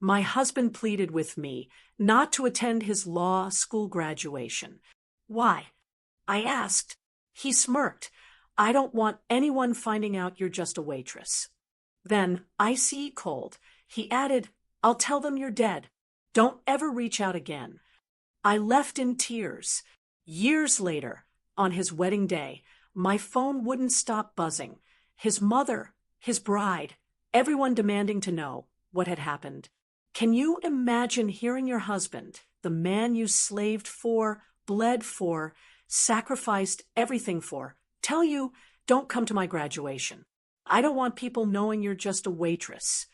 My husband pleaded with me not to attend his law school graduation. Why? I asked. He smirked. I don't want anyone finding out you're just a waitress. Then, icy cold, he added, I'll tell them you're dead. Don't ever reach out again. I left in tears. Years later, on his wedding day, my phone wouldn't stop buzzing. His mother, his bride, everyone demanding to know what had happened. Can you imagine hearing your husband, the man you slaved for, bled for, sacrificed everything for, tell you, don't come to my graduation. I don't want people knowing you're just a waitress.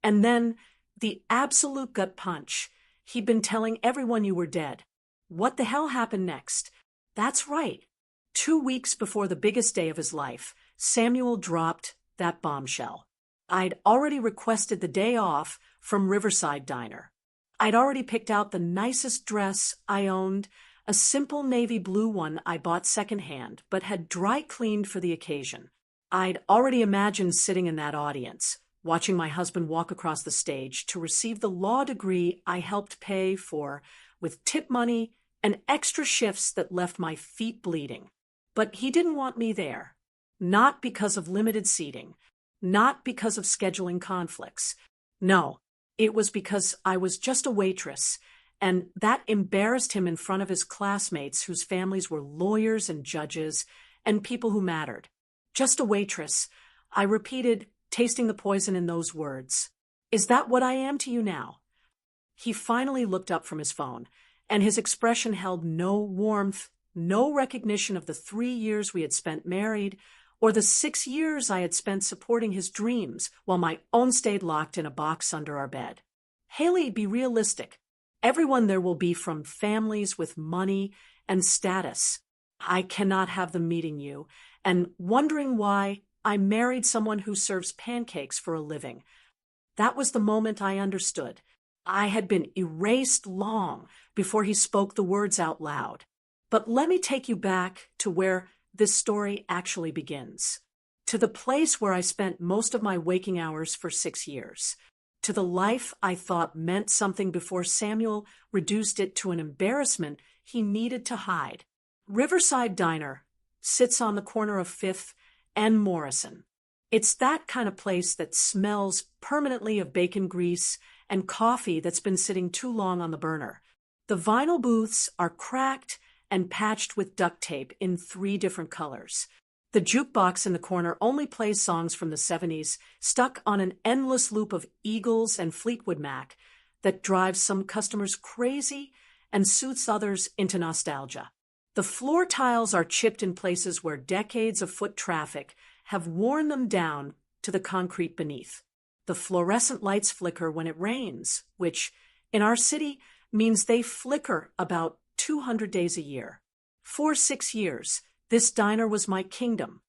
And then, the absolute gut punch. He'd been telling everyone you were dead. What the hell happened next? That's right. 2 weeks before the biggest day of his life, Samuel dropped that bombshell. I'd already requested the day off from Riverside Diner. I'd already picked out the nicest dress I owned, a simple navy blue one I bought secondhand but had dry cleaned for the occasion. I'd already imagined sitting in that audience, watching my husband walk across the stage to receive the law degree I helped pay for with tip money and extra shifts that left my feet bleeding. But he didn't want me there. Not because of limited seating. Not because of scheduling conflicts. No, it was because I was just a waitress, and that embarrassed him in front of his classmates whose families were lawyers and judges and people who mattered. Just a waitress, I repeated, tasting the poison in those words. Is that what I am to you now? He finally looked up from his phone, and his expression held no warmth, no recognition of the 3 years we had spent married, or the 6 years I had spent supporting his dreams while my own stayed locked in a box under our bed. Haley, be realistic. Everyone there will be from families with money and status. I cannot have them meeting you and wondering why I married someone who serves pancakes for a living. That was the moment I understood. I had been erased long before he spoke the words out loud. But let me take you back to where this story actually begins. To the place where I spent most of my waking hours for 6 years. To the life I thought meant something before Samuel reduced it to an embarrassment he needed to hide. Riverside Diner sits on the corner of 5th and Morrison. It's that kind of place that smells permanently of bacon grease and coffee that's been sitting too long on the burner. The vinyl booths are cracked and patched with duct tape in 3 different colors. The jukebox in the corner only plays songs from the 70s, stuck on an endless loop of Eagles and Fleetwood Mac that drives some customers crazy and suits others into nostalgia. The floor tiles are chipped in places where decades of foot traffic have worn them down to the concrete beneath. The fluorescent lights flicker when it rains, which, in our city, means they flicker about 200 days a year. For 6 years, this diner was my kingdom.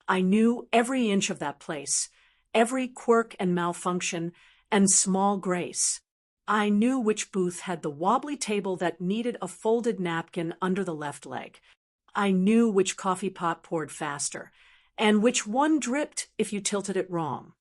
I knew every inch of that place, every quirk and malfunction and small grace. I knew which booth had the wobbly table that needed a folded napkin under the left leg. I knew which coffee pot poured faster, and which one dripped if you tilted it wrong.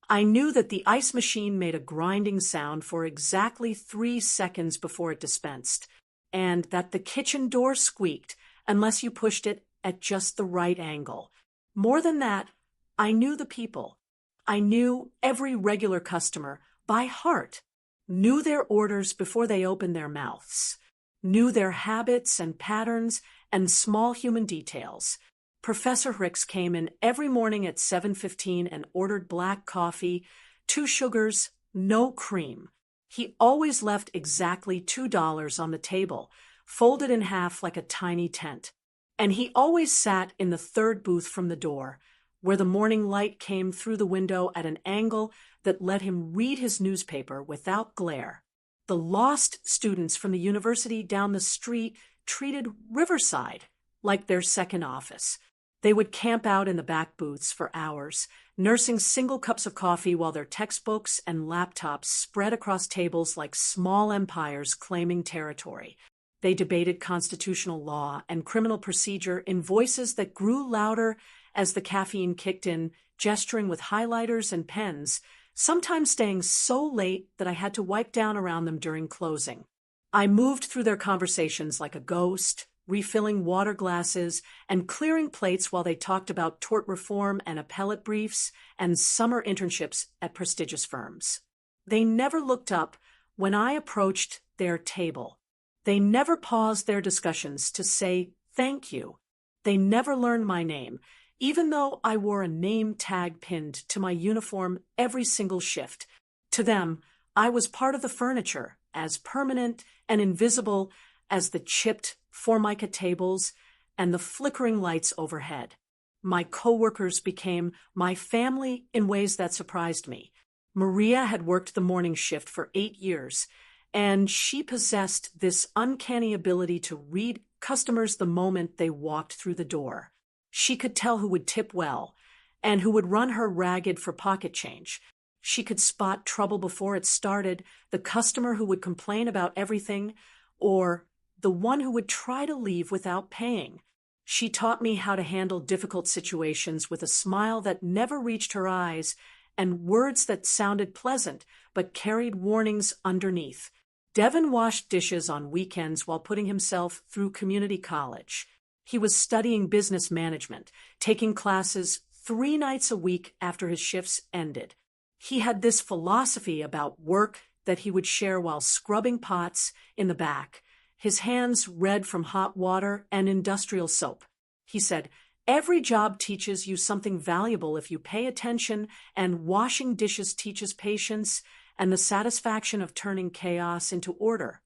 I knew that the ice machine made a grinding sound for exactly 3 seconds before it dispensed, and that the kitchen door squeaked unless you pushed it at just the right angle. More than that, I knew the people. I knew every regular customer by heart, knew their orders before they opened their mouths, knew their habits and patterns and small human details. Professor Hicks came in every morning at 7:15 and ordered black coffee, 2 sugars, no cream. He always left exactly $2 on the table, folded in half like a tiny tent. And he always sat in the 3rd booth from the door, where the morning light came through the window at an angle that let him read his newspaper without glare. The lost students from the university down the street treated Riverside like their second office. They would camp out in the back booths for hours, nursing single cups of coffee while their textbooks and laptops spread across tables like small empires claiming territory. They debated constitutional law and criminal procedure in voices that grew louder as the caffeine kicked in, gesturing with highlighters and pens sometimes staying so late that I had to wipe down around them during closing. I moved through their conversations like a ghost, refilling water glasses and clearing plates while they talked about tort reform and appellate briefs and summer internships at prestigious firms. They never looked up when I approached their table. They never paused their discussions to say thank you. They never learned my name, even though I wore a name tag pinned to my uniform every single shift. To them, I was part of the furniture, as permanent and invisible as the chipped Formica tables and the flickering lights overhead. My coworkers became my family in ways that surprised me. Maria had worked the morning shift for 8 years, and she possessed this uncanny ability to read customers the moment they walked through the door. She could tell who would tip well and who would run her ragged for pocket change. She could spot trouble before it started, the customer who would complain about everything, or the one who would try to leave without paying. She taught me how to handle difficult situations with a smile that never reached her eyes and words that sounded pleasant but carried warnings underneath. Devin washed dishes on weekends while putting himself through community college. He was studying business management, taking classes 3 nights a week after his shifts ended. He had this philosophy about work that he would share while scrubbing pots in the back, his hands red from hot water and industrial soap. He said, "Every job teaches you something valuable if you pay attention, and washing dishes teaches patience and the satisfaction of turning chaos into order."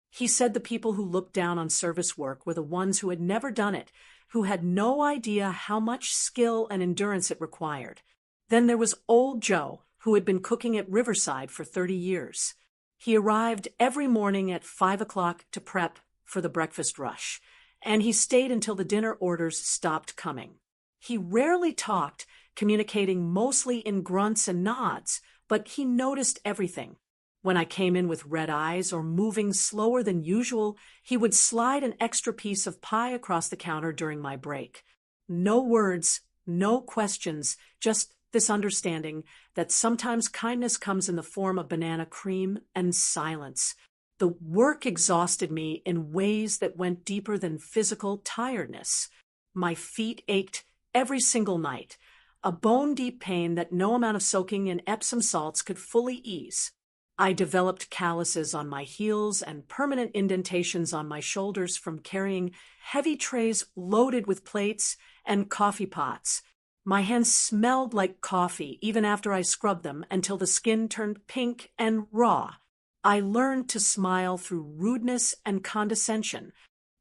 He said the people who looked down on service work were the ones who had never done it, who had no idea how much skill and endurance it required. Then there was old Joe, who had been cooking at Riverside for 30 years. He arrived every morning at 5 o'clock to prep for the breakfast rush, and he stayed until the dinner orders stopped coming. He rarely talked, communicating mostly in grunts and nods, but he noticed everything. When I came in with red eyes or moving slower than usual, he would slide an extra piece of pie across the counter during my break. No words, no questions, just this understanding that sometimes kindness comes in the form of banana cream and silence. The work exhausted me in ways that went deeper than physical tiredness. My feet ached every single night, a bone-deep pain that no amount of soaking in Epsom salts could fully ease. I developed calluses on my heels and permanent indentations on my shoulders from carrying heavy trays loaded with plates and coffee pots. My hands smelled like coffee even after I scrubbed them until the skin turned pink and raw. I learned to smile through rudeness and condescension,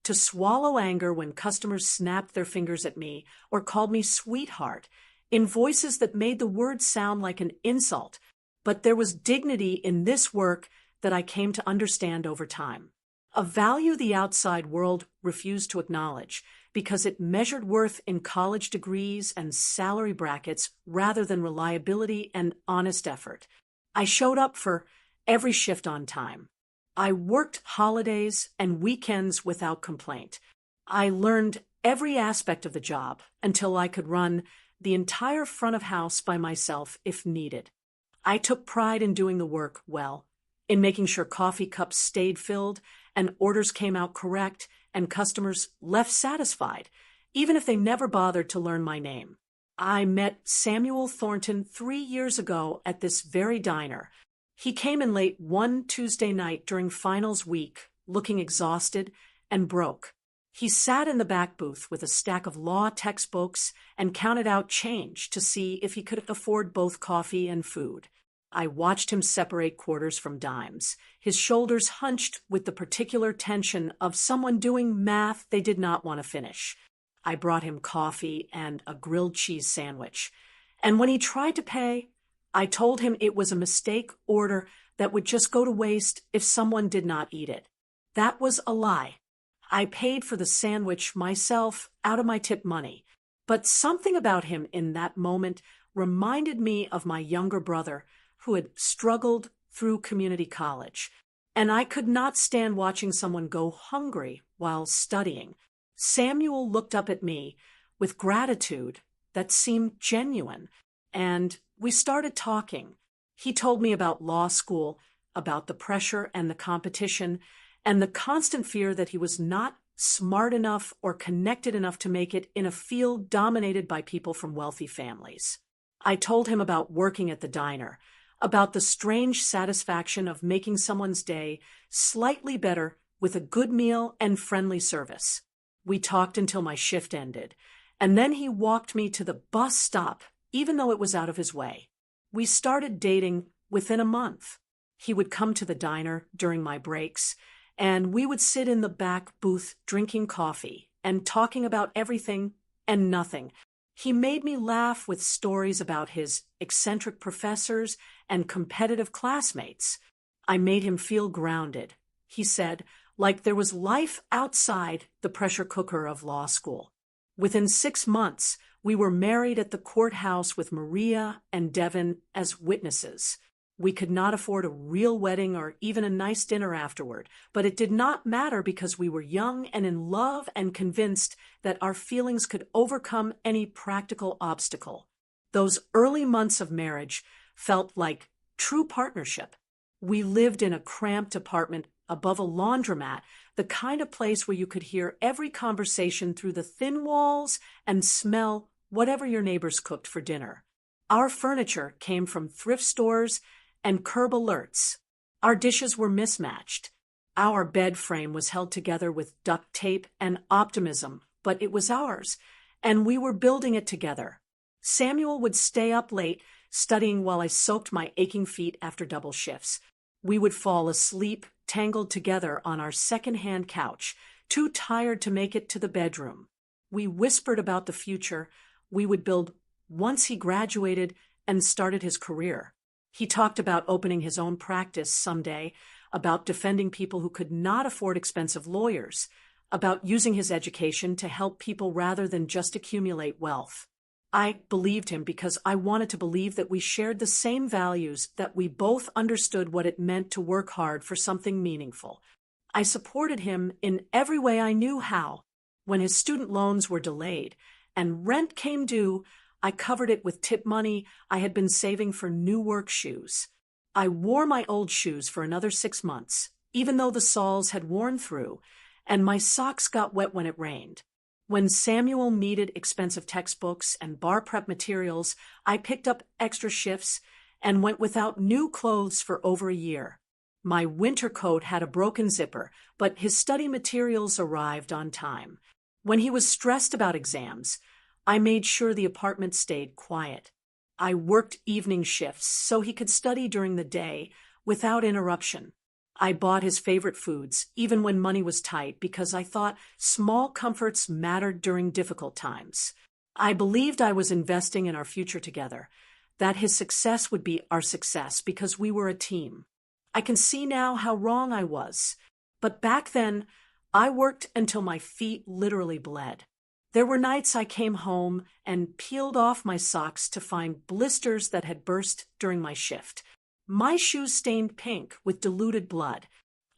to swallow anger when customers snapped their fingers at me or called me sweetheart, in voices that made the word sound like an insult. But there was dignity in this work that I came to understand over time, a value the outside world refused to acknowledge because it measured worth in college degrees and salary brackets rather than reliability and honest effort. I showed up for every shift on time. I worked holidays and weekends without complaint. I learned every aspect of the job until I could run the entire front of house by myself if needed. I took pride in doing the work well, in making sure coffee cups stayed filled and orders came out correct and customers left satisfied, even if they never bothered to learn my name. I met Samuel Thornton 3 years ago at this very diner. He came in late one Tuesday night during finals week, looking exhausted and broke. He sat in the back booth with a stack of law textbooks and counted out change to see if he could afford both coffee and food. I watched him separate quarters from dimes, his shoulders hunched with the particular tension of someone doing math they did not want to finish. I brought him coffee and a grilled cheese sandwich, and when he tried to pay, I told him it was a mistake order that would just go to waste if someone did not eat it. That was a lie. I paid for the sandwich myself out of my tip money, but something about him in that moment reminded me of my younger brother who had struggled through community college, and I could not stand watching someone go hungry while studying. Samuel looked up at me with gratitude that seemed genuine, and we started talking. He told me about law school, about the pressure and the competition, and the constant fear that he was not smart enough or connected enough to make it in a field dominated by people from wealthy families. I told him about working at the diner, about the strange satisfaction of making someone's day slightly better with a good meal and friendly service. We talked until my shift ended, and then he walked me to the bus stop, even though it was out of his way. We started dating within a month. He would come to the diner during my breaks, and we would sit in the back booth drinking coffee and talking about everything and nothing. He made me laugh with stories about his eccentric professors and competitive classmates. I made him feel grounded, he said, like there was life outside the pressure cooker of law school. Within 6 months, we were married at the courthouse with Maria and Devin as witnesses. We could not afford a real wedding or even a nice dinner afterward, but it did not matter because we were young and in love and convinced that our feelings could overcome any practical obstacle. Those early months of marriage felt like true partnership. We lived in a cramped apartment above a laundromat, the kind of place where you could hear every conversation through the thin walls and smell whatever your neighbors cooked for dinner. Our furniture came from thrift stores and curb alerts. Our dishes were mismatched. Our bed frame was held together with duct tape and optimism, but it was ours, and we were building it together. Samuel would stay up late, studying while I soaked my aching feet after double shifts. We would fall asleep, tangled together on our second-hand couch, too tired to make it to the bedroom. We whispered about the future we would build once he graduated and started his career. He talked about opening his own practice someday, about defending people who could not afford expensive lawyers, about using his education to help people rather than just accumulate wealth. I believed him because I wanted to believe that we shared the same values, that we both understood what it meant to work hard for something meaningful. I supported him in every way I knew how. When his student loans were delayed and rent came due, I covered it with tip money I had been saving for new work shoes. I wore my old shoes for another 6 months, even though the soles had worn through, and my socks got wet when it rained. When Samuel needed expensive textbooks and bar prep materials, I picked up extra shifts and went without new clothes for over a year. My winter coat had a broken zipper, but his study materials arrived on time. When he was stressed about exams, I made sure the apartment stayed quiet. I worked evening shifts so he could study during the day without interruption. I bought his favorite foods, even when money was tight, because I thought small comforts mattered during difficult times. I believed I was investing in our future together, that his success would be our success because we were a team. I can see now how wrong I was, but back then, I worked until my feet literally bled. There were nights I came home and peeled off my socks to find blisters that had burst during my shift. My shoes stained pink with diluted blood.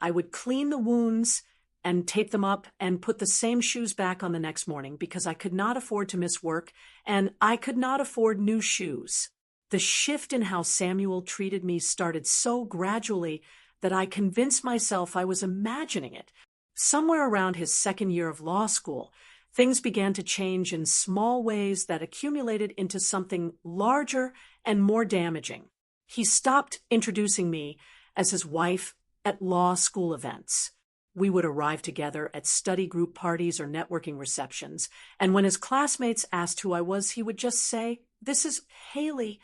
I would clean the wounds and tape them up and put the same shoes back on the next morning because I could not afford to miss work and I could not afford new shoes. The shift in how Samuel treated me started so gradually that I convinced myself I was imagining it. Somewhere around his second year of law school, things began to change in small ways that accumulated into something larger and more damaging. He stopped introducing me as his wife at law school events. We would arrive together at study group parties or networking receptions, and when his classmates asked who I was, he would just say, "This is Haley,"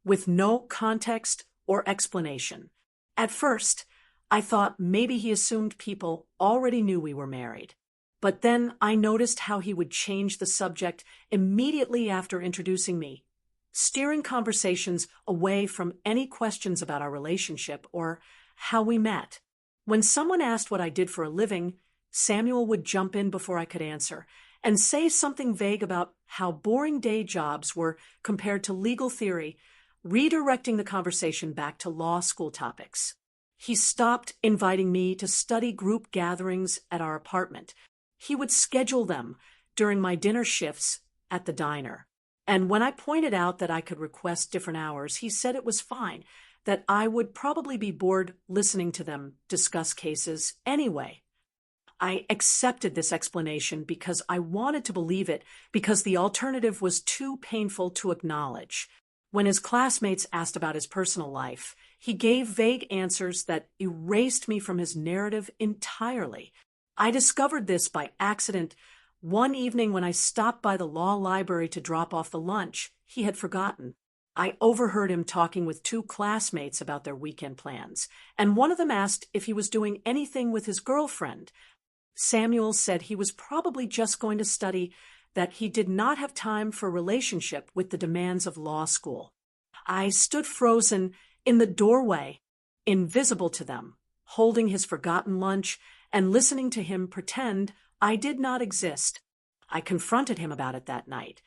with no context or explanation. At first, I thought maybe he assumed people already knew we were married. But then I noticed how he would change the subject immediately after introducing me, steering conversations away from any questions about our relationship or how we met. When someone asked what I did for a living, Samuel would jump in before I could answer and say something vague about how boring day jobs were compared to legal theory, redirecting the conversation back to law school topics. He stopped inviting me to study group gatherings at our apartment. He would schedule them during my dinner shifts at the diner. And when I pointed out that I could request different hours, he said it was fine, that I would probably be bored listening to them discuss cases anyway. I accepted this explanation because I wanted to believe it, because the alternative was too painful to acknowledge. When his classmates asked about his personal life, he gave vague answers that erased me from his narrative entirely. I discovered this by accident one evening when I stopped by the law library to drop off the lunch he had forgotten. I overheard him talking with two classmates about their weekend plans, and one of them asked if he was doing anything with his girlfriend. Samuel said he was probably just going to study, that he did not have time for a relationship with the demands of law school. I stood frozen in the doorway, invisible to them, holding his forgotten lunch and listening to him pretend I did not exist. I confronted him about it that night,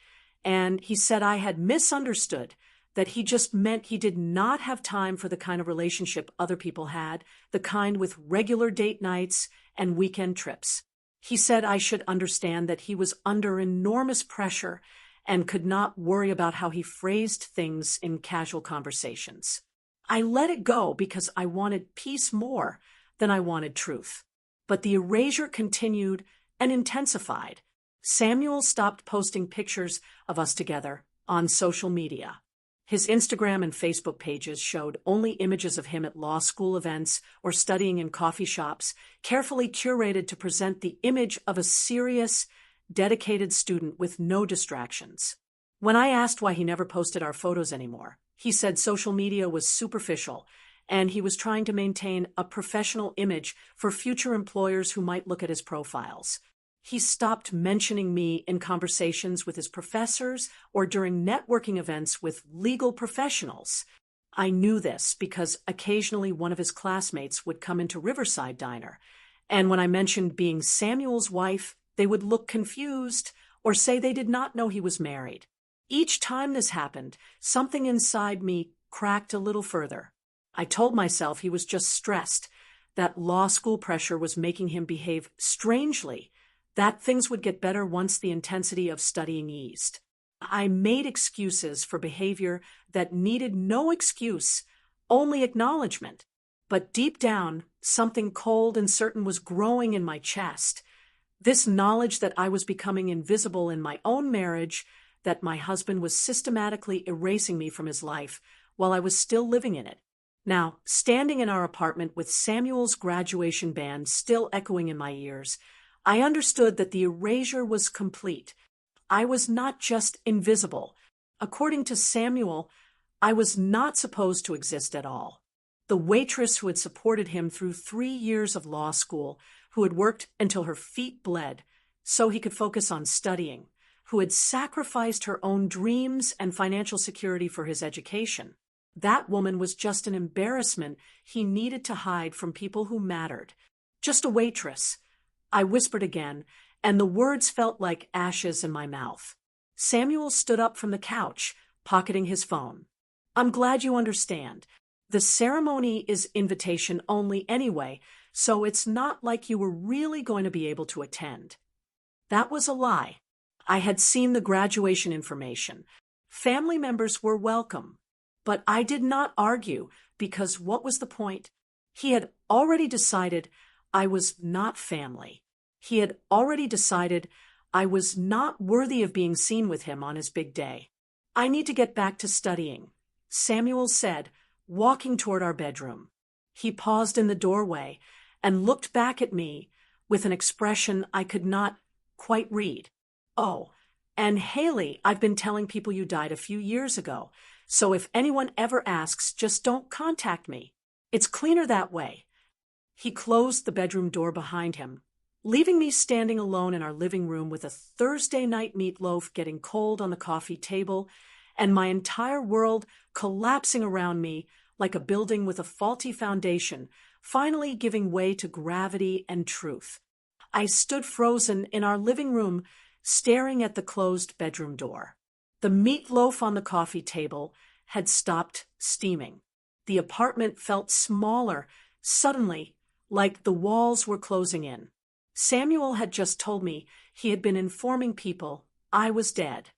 and he said I had misunderstood, that he just meant he did not have time for the kind of relationship other people had, the kind with regular date nights and weekend trips. He said I should understand that he was under enormous pressure and could not worry about how he phrased things in casual conversations. I let it go because I wanted peace more than I wanted truth. But the erasure continued and intensified. Samuel stopped posting pictures of us together on social media. His Instagram and Facebook pages showed only images of him at law school events or studying in coffee shops, carefully curated to present the image of a serious, dedicated student with no distractions. When I asked why he never posted our photos anymore, he said social media was superficial, and he was trying to maintain a professional image for future employers who might look at his profiles. He stopped mentioning me in conversations with his professors or during networking events with legal professionals. I knew this because occasionally one of his classmates would come into Riverside Diner, and when I mentioned being Samuel's wife, they would look confused or say they did not know he was married. Each time this happened, something inside me cracked a little further. I told myself he was just stressed, that law school pressure was making him behave strangely, that things would get better once the intensity of studying eased. I made excuses for behavior that needed no excuse, only acknowledgement. But deep down, something cold and certain was growing in my chest. This knowledge that I was becoming invisible in my own marriage, that my husband was systematically erasing me from his life while I was still living in it. Now, standing in our apartment with Samuel's graduation band still echoing in my ears, I understood that the erasure was complete. I was not just invisible. According to Samuel, I was not supposed to exist at all. The waitress who had supported him through 3 years of law school, who had worked until her feet bled so he could focus on studying, who had sacrificed her own dreams and financial security for his education. That woman was just an embarrassment he needed to hide from people who mattered. Just a waitress. I whispered again, and the words felt like ashes in my mouth. Samuel stood up from the couch, pocketing his phone. I'm glad you understand. The ceremony is invitation only anyway, so it's not like you were really going to be able to attend. That was a lie. I had seen the graduation information. Family members were welcome. But I did not argue, because what was the point? He had already decided I was not family. He had already decided I was not worthy of being seen with him on his big day. I need to get back to studying, Samuel said, walking toward our bedroom. He paused in the doorway and looked back at me with an expression I could not quite read. Oh, and Haley, I've been telling people you died a few years ago, so if anyone ever asks, just don't contact me. It's cleaner that way. He closed the bedroom door behind him, leaving me standing alone in our living room with a Thursday night meatloaf getting cold on the coffee table and my entire world collapsing around me like a building with a faulty foundation, finally giving way to gravity and truth. I stood frozen in our living room, staring at the closed bedroom door. The meatloaf on the coffee table had stopped steaming. The apartment felt smaller, suddenly, like the walls were closing in. Samuel had just told me he had been informing people I was dead.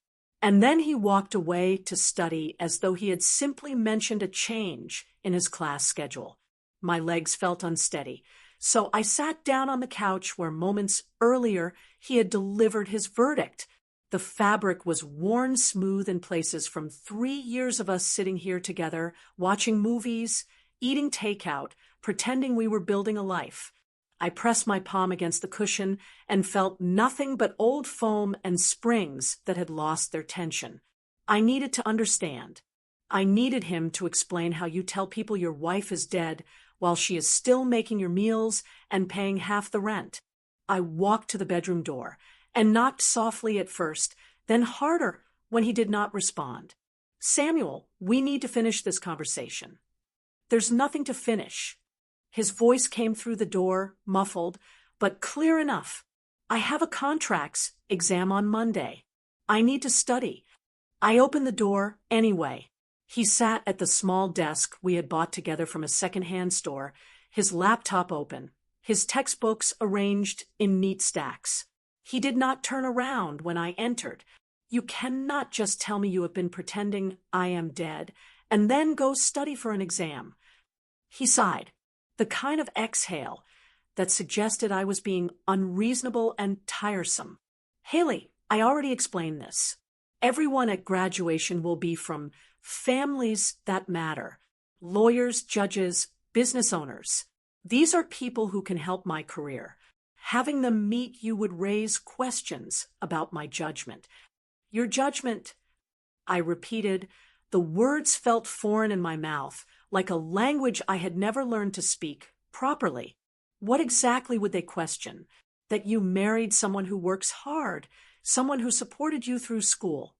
And then he walked away to study as though he had simply mentioned a change in his class schedule. My legs felt unsteady, so I sat down on the couch where moments earlier he had delivered his verdict. The fabric was worn smooth in places from 3 years of us sitting here together, watching movies, eating takeout, pretending we were building a life. I pressed my palm against the cushion and felt nothing but old foam and springs that had lost their tension. I needed to understand. I needed him to explain how you tell people your wife is dead while she is still making your meals and paying half the rent. I walked to the bedroom door and knocked softly at first, then harder when he did not respond. Samuel, we need to finish this conversation. There's nothing to finish. His voice came through the door, muffled, but clear enough. I have a contracts exam on Monday. I need to study. I opened the door anyway. He sat at the small desk we had bought together from a second-hand store, his laptop open, his textbooks arranged in neat stacks. He did not turn around when I entered. You cannot just tell me you have been pretending I am dead and then go study for an exam. He sighed, the kind of exhale that suggested I was being unreasonable and tiresome. Haley, I already explained this. Everyone at graduation will be from families that matter. Lawyers, judges, business owners. These are people who can help my career. Having them meet you would raise questions about my judgment. Your judgment, I repeated. The words felt foreign in my mouth, like a language I had never learned to speak properly. What exactly would they question? That you married someone who works hard, someone who supported you through school.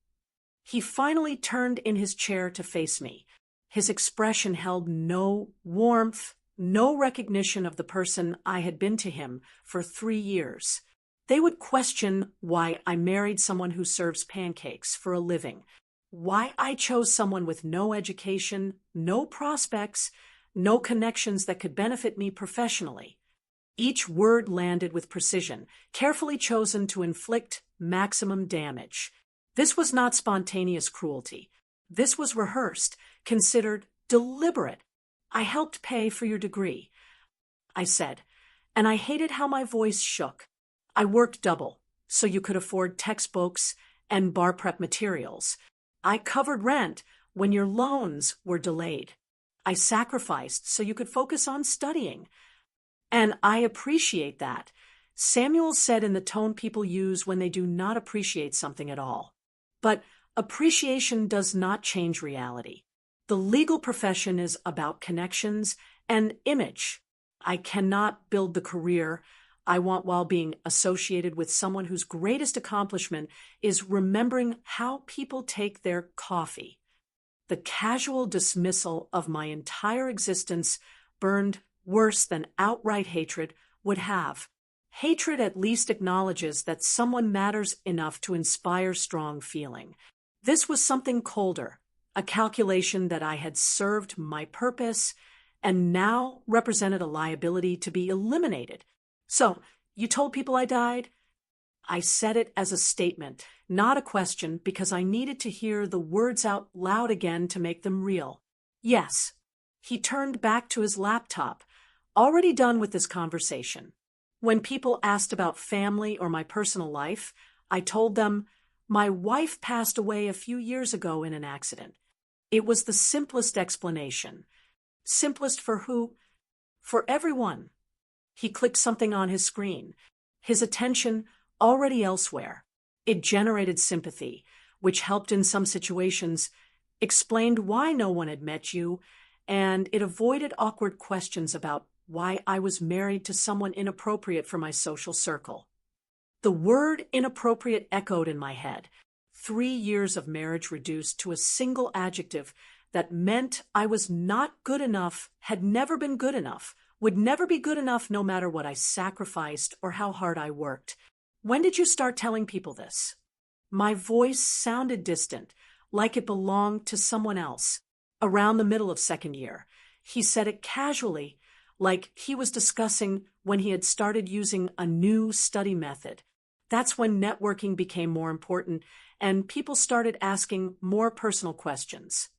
He finally turned in his chair to face me. His expression held no warmth, no recognition of the person I had been to him for 3 years. They would question why I married someone who serves pancakes for a living, why I chose someone with no education, no prospects, no connections that could benefit me professionally. Each word landed with precision, carefully chosen to inflict maximum damage. This was not spontaneous cruelty. This was rehearsed, considered deliberate. I helped pay for your degree, I said, and I hated how my voice shook. I worked double, so you could afford textbooks and bar prep materials. I covered rent when your loans were delayed. I sacrificed so you could focus on studying. And I appreciate that, Samuel said in the tone people use when they do not appreciate something at all. But appreciation does not change reality. The legal profession is about connections and image. I cannot build the career I want while being associated with someone whose greatest accomplishment is remembering how people take their coffee. The casual dismissal of my entire existence burned worse than outright hatred would have. Hatred at least acknowledges that someone matters enough to inspire strong feeling. This was something colder, a calculation that I had served my purpose and now represented a liability to be eliminated. So, you told people I died? I said it as a statement, not a question, because I needed to hear the words out loud again to make them real. Yes. He turned back to his laptop, already done with this conversation. When people asked about family or my personal life, I told them, my wife passed away a few years ago in an accident. It was the simplest explanation. Simplest for who? For everyone. He clicked something on his screen, his attention already elsewhere. It generated sympathy, which helped in some situations, explained why no one had met you, and it avoided awkward questions about why I was married to someone inappropriate for my social circle. The word inappropriate echoed in my head. 3 years of marriage reduced to a single adjective that meant I was not good enough, had never been good enough, would never be good enough no matter what I sacrificed or how hard I worked. When did you start telling people this? My voice sounded distant, like it belonged to someone else. Around the middle of second year, he said it casually, like he was discussing when he had started using a new study method. That's when networking became more important and people started asking more personal questions.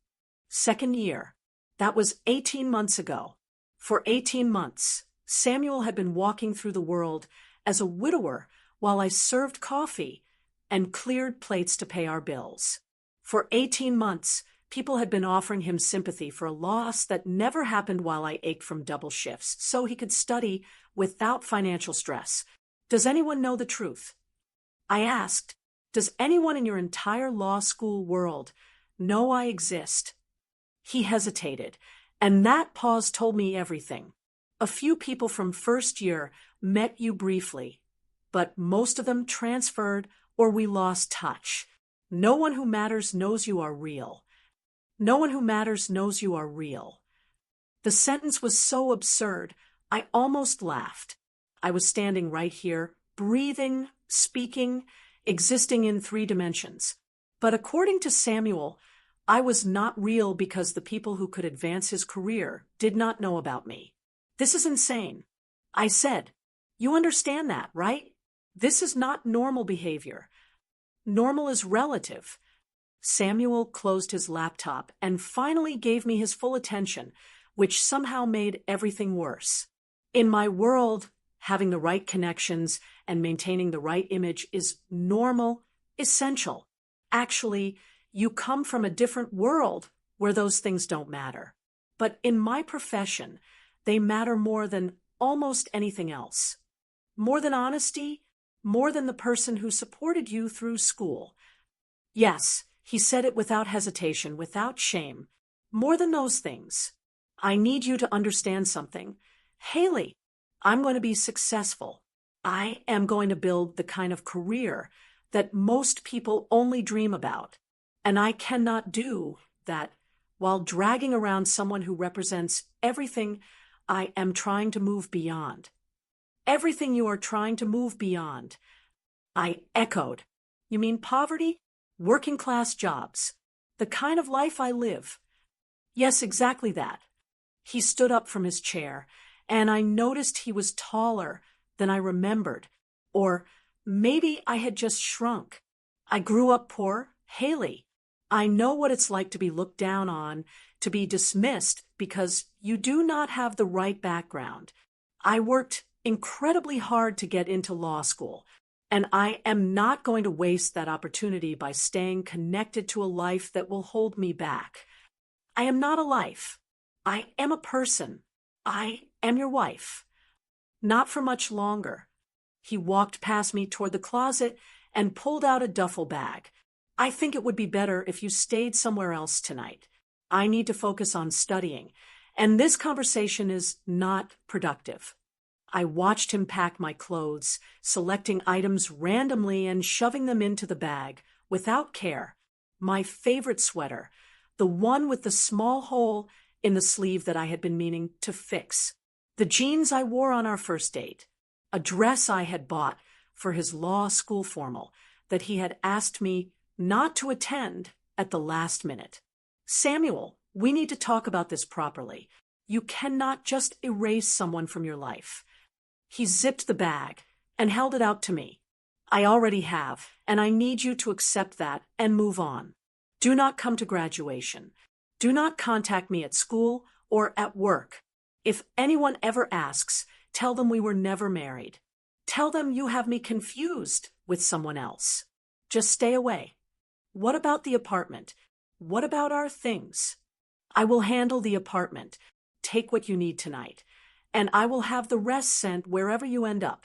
Second year. That was 18 months ago. For 18 months, Samuel had been walking through the world as a widower while I served coffee and cleared plates to pay our bills. For 18 months, people had been offering him sympathy for a loss that never happened while I ached from double shifts, so he could study without financial stress. Does anyone know the truth? I asked, does anyone in your entire law school world know I exist? He hesitated, and that pause told me everything. A few people from first year met you briefly, but most of them transferred or we lost touch. No one who matters knows you are real. No one who matters knows you are real. The sentence was so absurd, I almost laughed. I was standing right here, breathing, speaking, existing in 3 dimensions. But according to Samuel, I was not real because the people who could advance his career did not know about me. This is insane. I said, you understand that, right? This is not normal behavior. Normal is relative. Samuel closed his laptop and finally gave me his full attention, which somehow made everything worse. In my world, having the right connections and maintaining the right image is normal, essential. Actually, you come from a different world where those things don't matter. But in my profession, they matter more than almost anything else. More than honesty, more than the person who supported you through school. Yes, he said it without hesitation, without shame. More than those things. I need you to understand something. Haley, I'm going to be successful. I am going to build the kind of career that most people only dream about. And I cannot do that while dragging around someone who represents everything I am trying to move beyond. Everything you are trying to move beyond. I echoed. You mean poverty? Working class jobs? The kind of life I live? Yes, exactly that. He stood up from his chair, and I noticed he was taller than I remembered. Or maybe I had just shrunk. I grew up poor, Haley. I know what it's like to be looked down on, to be dismissed because you do not have the right background. I worked incredibly hard to get into law school, and I am not going to waste that opportunity by staying connected to a life that will hold me back. I am not a life. I am a person. I am your wife. Not for much longer. He walked past me toward the closet and pulled out a duffel bag. I think it would be better if you stayed somewhere else tonight. I need to focus on studying, and this conversation is not productive. I watched him pack my clothes, selecting items randomly and shoving them into the bag, without care. My favorite sweater, the one with the small hole in the sleeve that I had been meaning to fix. The jeans I wore on our first date. A dress I had bought for his law school formal that he had asked me not to attend at the last minute. Samuel, we need to talk about this properly. You cannot just erase someone from your life. He zipped the bag and held it out to me. I already have, and I need you to accept that and move on. Do not come to graduation. Do not contact me at school or at work. If anyone ever asks, tell them we were never married. Tell them you have me confused with someone else. Just stay away. What about the apartment? What about our things? I will handle the apartment. Take what you need tonight, and I will have the rest sent wherever you end up.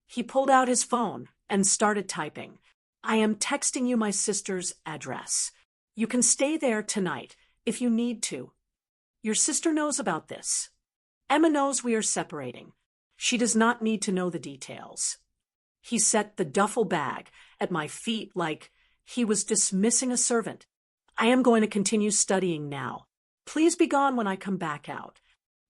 He pulled out his phone and started typing. I am texting you my sister's address. You can stay there tonight if you need to. Your sister knows about this. Emma knows we are separating. She does not need to know the details. He set the duffel bag at my feet like he was dismissing a servant. I am going to continue studying now. Please be gone when I come back out.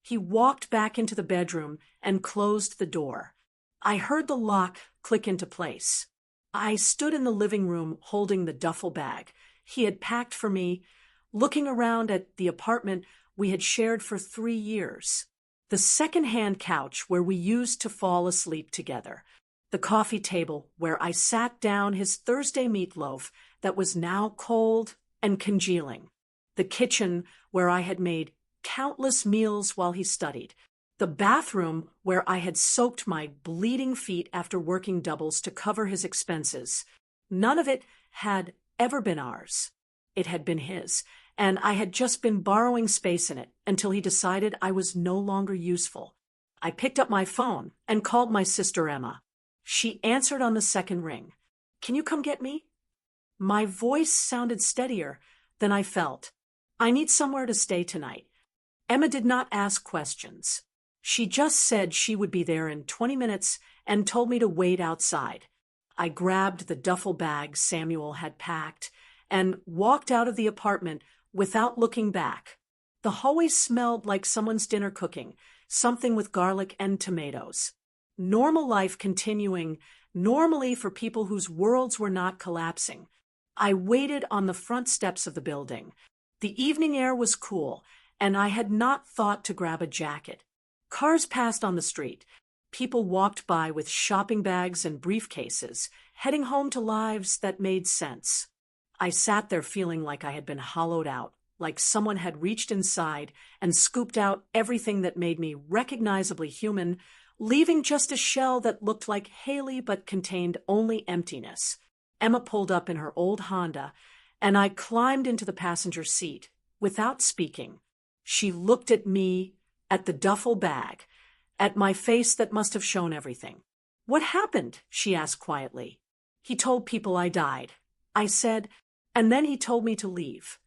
He walked back into the bedroom and closed the door. I heard the lock click into place. I stood in the living room holding the duffel bag he had packed for me, looking around at the apartment we had shared for 3 years. The second-hand couch where we used to fall asleep together. The coffee table where I sat down his Thursday meatloaf that was now cold and congealing. The kitchen where I had made countless meals while he studied. The bathroom where I had soaked my bleeding feet after working doubles to cover his expenses. None of it had ever been ours. It had been his, and I had just been borrowing space in it until he decided I was no longer useful. I picked up my phone and called my sister Emma. She answered on the second ring. "Can you come get me?" My voice sounded steadier than I felt. "I need somewhere to stay tonight." Emma did not ask questions. She just said she would be there in 20 minutes and told me to wait outside. I grabbed the duffel bag Samuel had packed and walked out of the apartment without looking back. The hallway smelled like someone's dinner cooking, something with garlic and tomatoes. Normal life continuing normally for people whose worlds were not collapsing. I waited on the front steps of the building. The evening air was cool, and I had not thought to grab a jacket. Cars passed on the street. People walked by with shopping bags and briefcases, heading home to lives that made sense. I sat there feeling like I had been hollowed out, like someone had reached inside and scooped out everything that made me recognizably human, leaving just a shell that looked like Haley but contained only emptiness. Emma pulled up in her old Honda, and I climbed into the passenger seat without speaking. She looked at me, at the duffel bag, at my face that must have shown everything. "What happened?" she asked quietly. "He told people I died," I said, and then he told me to leave.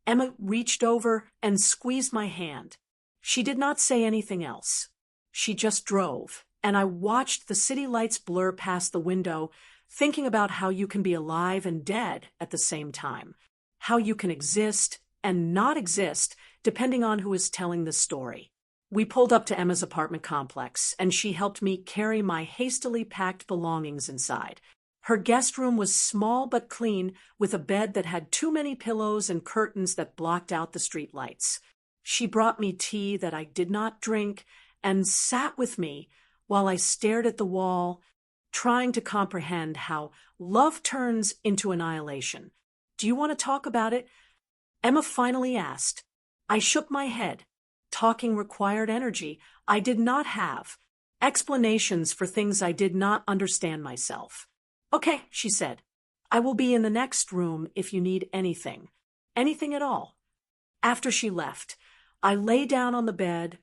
Emma reached over and squeezed my hand. She did not say anything else. She just drove, and I watched the city lights blur past the window, thinking about how you can be alive and dead at the same time, how you can exist and not exist depending on who is telling the story. We pulled up to Emma's apartment complex, and she helped me carry my hastily packed belongings inside. Her guest room was small but clean, with a bed that had too many pillows and curtains that blocked out the street lights. She brought me tea that I did not drink and sat with me while I stared at the wall, trying to comprehend how love turns into annihilation. "Do you want to talk about it?" Emma finally asked. I shook my head. Talking required energy I did not have, explanations for things I did not understand myself. "Okay," she said. "I will be in the next room if you need anything. Anything at all." After she left, I lay down on the bed,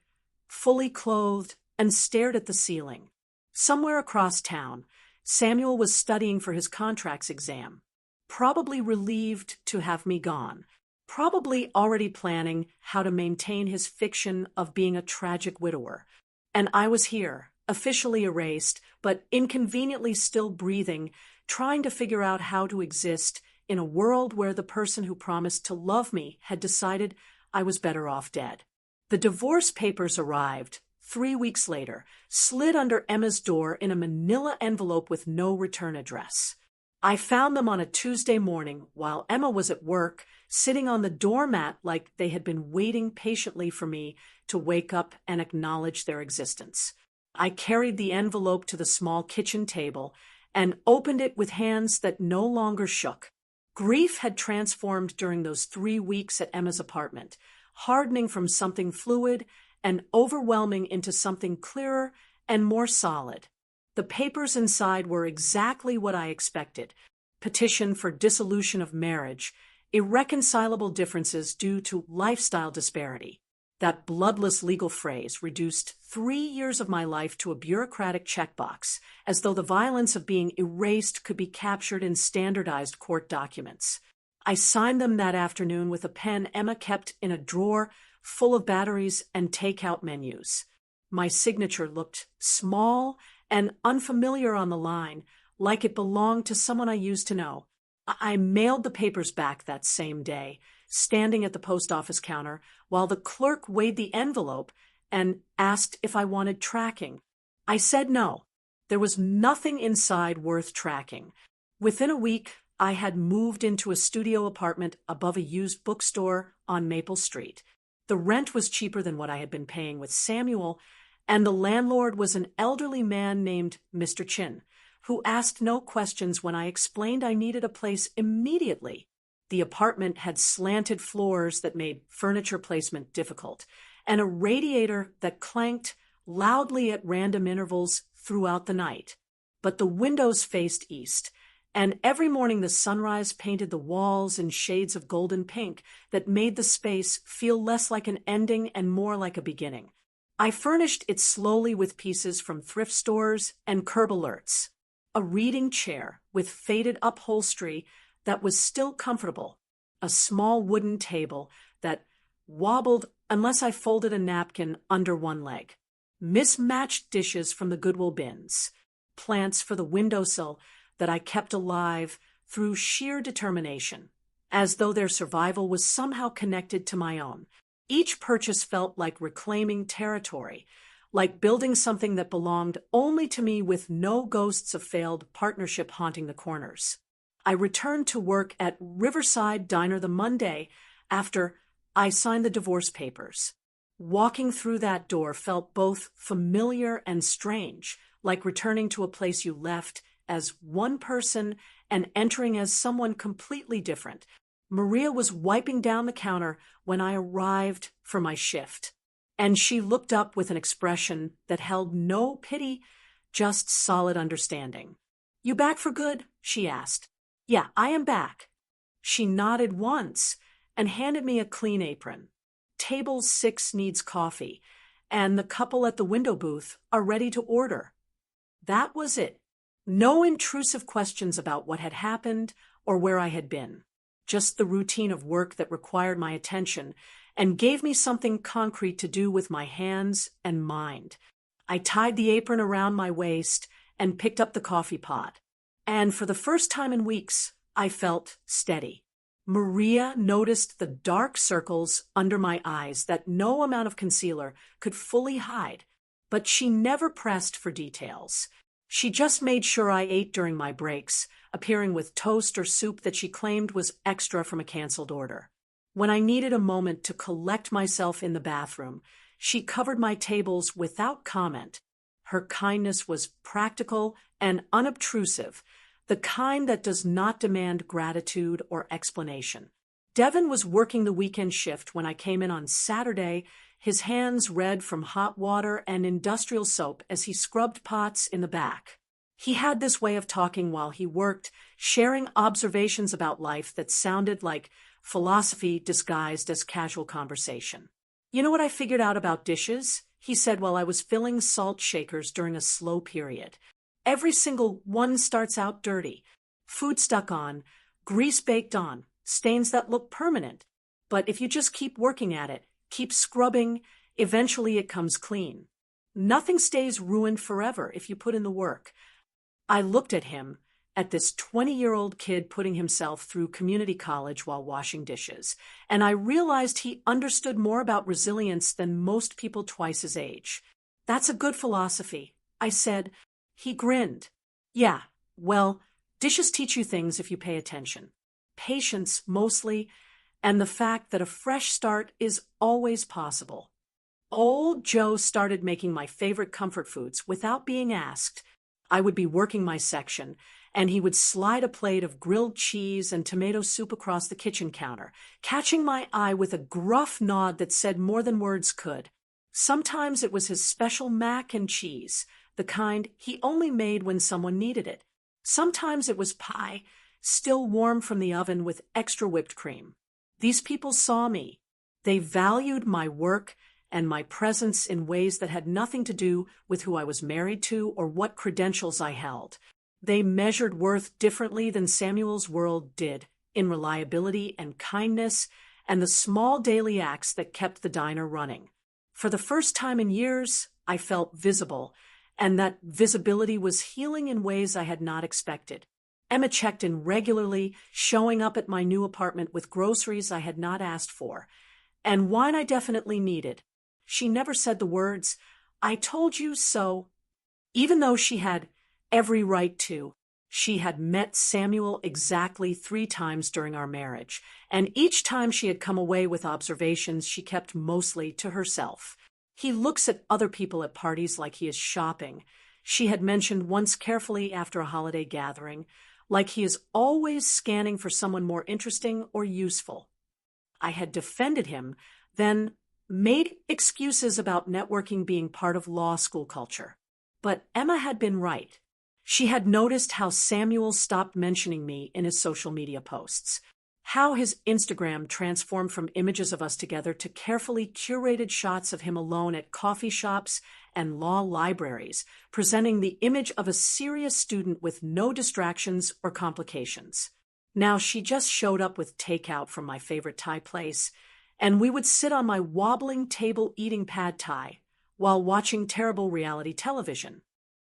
fully clothed, and stared at the ceiling. Somewhere across town, Samuel was studying for his contracts exam, probably relieved to have me gone, probably already planning how to maintain his fiction of being a tragic widower. And I was here, officially erased, but inconveniently still breathing, trying to figure out how to exist in a world where the person who promised to love me had decided I was better off dead. The divorce papers arrived 3 weeks later, slid under Emma's door in a manila envelope with no return address. I found them on a Tuesday morning while Emma was at work, sitting on the doormat like they had been waiting patiently for me to wake up and acknowledge their existence. I carried the envelope to the small kitchen table and opened it with hands that no longer shook. Grief had transformed during those 3 weeks at Emma's apartment, hardening from something fluid and overwhelming into something clearer and more solid. The papers inside were exactly what I expected: petition for dissolution of marriage, irreconcilable differences due to lifestyle disparity. That bloodless legal phrase reduced 3 years of my life to a bureaucratic checkbox, as though the violence of being erased could be captured in standardized court documents. I signed them that afternoon with a pen Emma kept in a drawer full of batteries and takeout menus. My signature looked small and unfamiliar on the line, like it belonged to someone I used to know. I mailed the papers back that same day, standing at the post office counter while the clerk weighed the envelope and asked if I wanted tracking. I said no. There was nothing inside worth tracking. Within a week, I had moved into a studio apartment above a used bookstore on Maple Street. The rent was cheaper than what I had been paying with Samuel, and the landlord was an elderly man named Mr. Chin. who asked no questions when I explained I needed a place immediately. The apartment had slanted floors that made furniture placement difficult, and a radiator that clanked loudly at random intervals throughout the night. But the windows faced east, and every morning the sunrise painted the walls in shades of golden pink that made the space feel less like an ending and more like a beginning. I furnished it slowly with pieces from thrift stores and curb alerts. A reading chair with faded upholstery that was still comfortable, a small wooden table that wobbled unless I folded a napkin under one leg, mismatched dishes from the Goodwill bins, plants for the windowsill that I kept alive through sheer determination, as though their survival was somehow connected to my own. Each purchase felt like reclaiming territory, like building something that belonged only to me with no ghosts of failed partnership haunting the corners. I returned to work at Riverside Diner the Monday after I signed the divorce papers. Walking through that door felt both familiar and strange, like returning to a place you left as one person and entering as someone completely different. Maria was wiping down the counter when I arrived for my shift, and she looked up with an expression that held no pity, just solid understanding. "You back for good?" she asked. "Yeah, I am back." She nodded once and handed me a clean apron. "Table 6 needs coffee, and the couple at the window booth are ready to order." That was it. No intrusive questions about what had happened or where I had been. Just the routine of work that required my attention and gave me something concrete to do with my hands and mind. I tied the apron around my waist and picked up the coffee pot. And for the first time in weeks, I felt steady. Maria noticed the dark circles under my eyes that no amount of concealer could fully hide, but she never pressed for details. She just made sure I ate during my breaks, appearing with toast or soup that she claimed was extra from a canceled order. When I needed a moment to collect myself in the bathroom, she covered my tables without comment. Her kindness was practical and unobtrusive, the kind that does not demand gratitude or explanation. Devin was working the weekend shift when I came in on Saturday, his hands red from hot water and industrial soap as he scrubbed pots in the back. He had this way of talking while he worked, sharing observations about life that sounded like philosophy disguised as casual conversation. "You know what I figured out about dishes?" he said while I was filling salt shakers during a slow period. "Every single one starts out dirty. Food stuck on, grease baked on, stains that look permanent. But if you just keep working at it, keep scrubbing, eventually it comes clean. Nothing stays ruined forever if you put in the work." I looked at him, at this 20-year-old kid putting himself through community college while washing dishes, and I realized he understood more about resilience than most people twice his age. "That's a good philosophy," I said. He grinned. "Yeah, well, dishes teach you things if you pay attention. Patience, mostly, and the fact that a fresh start is always possible." Old Joe started making my favorite comfort foods without being asked. I would be working my section, and he would slide a plate of grilled cheese and tomato soup across the kitchen counter, catching my eye with a gruff nod that said more than words could. Sometimes it was his special mac and cheese, the kind he only made when someone needed it. Sometimes it was pie, still warm from the oven with extra whipped cream. These people saw me. They valued my work and my presence in ways that had nothing to do with who I was married to or what credentials I held. They measured worth differently than Samuel's world did, in reliability and kindness and the small daily acts that kept the diner running. For the first time in years, I felt visible, and that visibility was healing in ways I had not expected. Emma checked in regularly, showing up at my new apartment with groceries I had not asked for, and wine I definitely needed. She never said the words, "I told you so." Even though she had every right to, she had met Samuel exactly 3 times during our marriage, and each time she had come away with observations she kept mostly to herself. "He looks at other people at parties like he is shopping," she had mentioned once carefully after a holiday gathering, like he is always scanning for someone more interesting or useful. I had defended him, then made excuses about networking being part of law school culture. But Emma had been right. She had noticed how Samuel stopped mentioning me in his social media posts, how his Instagram transformed from images of us together to carefully curated shots of him alone at coffee shops and law libraries, presenting the image of a serious student with no distractions or complications. Now she just showed up with takeout from my favorite Thai place, and we would sit on my wobbling table eating pad Thai while watching terrible reality television.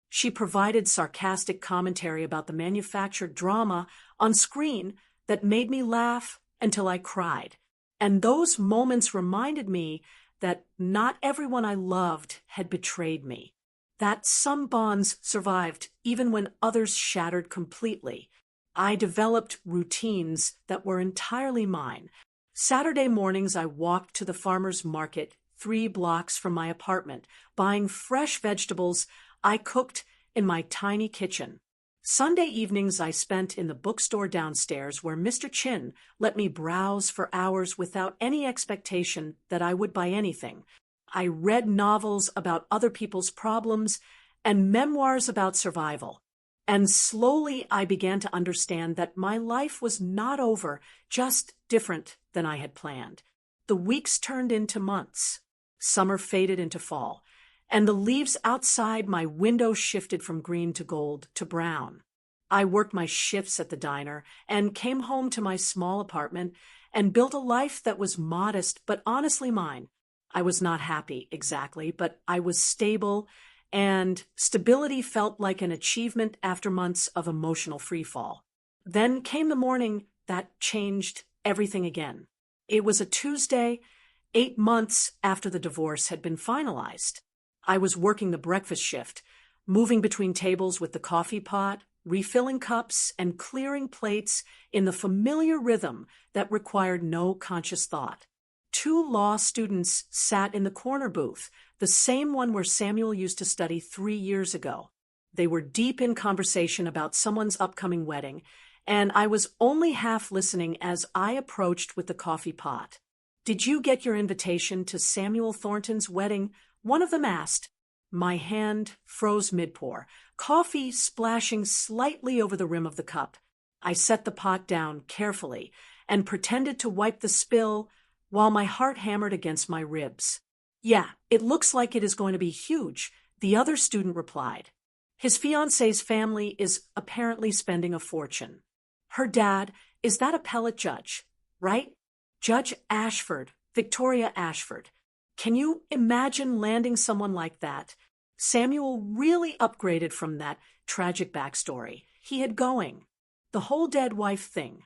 She provided sarcastic commentary about the manufactured drama on screen that made me laugh until I cried. And those moments reminded me that not everyone I loved had betrayed me, that some bonds survived even when others shattered completely. I developed routines that were entirely mine. Saturday mornings I walked to the farmer's market 3 blocks from my apartment, buying fresh vegetables I cooked in my tiny kitchen. Sunday evenings I spent in the bookstore downstairs where Mr. Chin let me browse for hours without any expectation that I would buy anything. I read novels about other people's problems and memoirs about survival. And slowly I began to understand that my life was not over, just different than I had planned. The weeks turned into months. Summer faded into fall, and the leaves outside my window shifted from green to gold to brown. I worked my shifts at the diner and came home to my small apartment and built a life that was modest but honestly mine. I was not happy exactly, but I was stable, and stability felt like an achievement after months of emotional freefall. Then came the morning that changed everything again. It was a Tuesday, 8 months after the divorce had been finalized. I was working the breakfast shift, moving between tables with the coffee pot, refilling cups, and clearing plates in the familiar rhythm that required no conscious thought. 2 law students sat in the corner booth, the same one where Samuel used to study 3 years ago. They were deep in conversation about someone's upcoming wedding, and I was only half listening as I approached with the coffee pot. "Did you get your invitation to Samuel Thornton's wedding?" one of them asked. My hand froze mid-pour, coffee splashing slightly over the rim of the cup. I set the pot down carefully and pretended to wipe the spill while my heart hammered against my ribs. "Yeah, it looks like it is going to be huge," the other student replied. "His fiancé's family is apparently spending a fortune. Her dad is that appellate judge, right? Judge Ashford, Victoria Ashford. Can you imagine landing someone like that?" Samuel really upgraded from that tragic backstory he had going. The whole dead wife thing.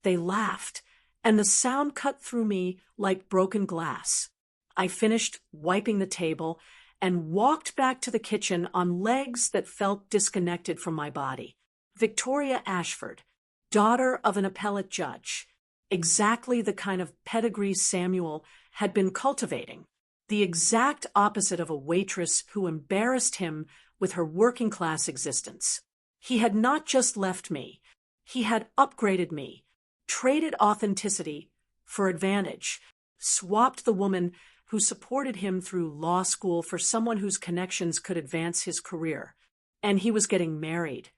They laughed, and the sound cut through me like broken glass. I finished wiping the table and walked back to the kitchen on legs that felt disconnected from my body. Victoria Ashford, daughter of an appellate judge. Exactly the kind of pedigree Samuel had been cultivating. The exact opposite of a waitress who embarrassed him with her working-class existence. He had not just left me. He had upgraded me, traded authenticity for advantage, swapped the woman who supported him through law school for someone whose connections could advance his career. And he was getting married,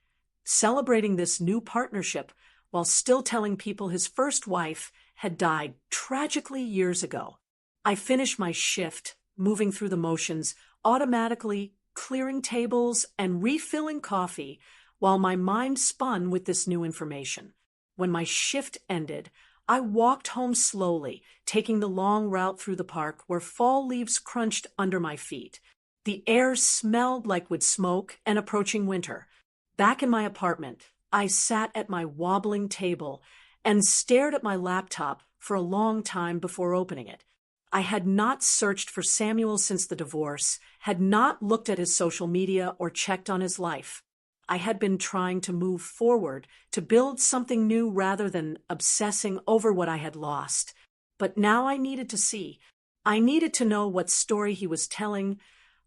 celebrating this new partnership while still telling people his first wife had died tragically years ago. I finished my shift, moving through the motions, automatically clearing tables and refilling coffee while my mind spun with this new information. When my shift ended, I walked home slowly, taking the long route through the park where fall leaves crunched under my feet. The air smelled like wood smoke and approaching winter. Back in my apartment, I sat at my wobbling table and stared at my laptop for a long time before opening it. I had not searched for Samuel since the divorce, had not looked at his social media or checked on his life. I had been trying to move forward, to build something new rather than obsessing over what I had lost. But now I needed to see. I needed to know what story he was telling,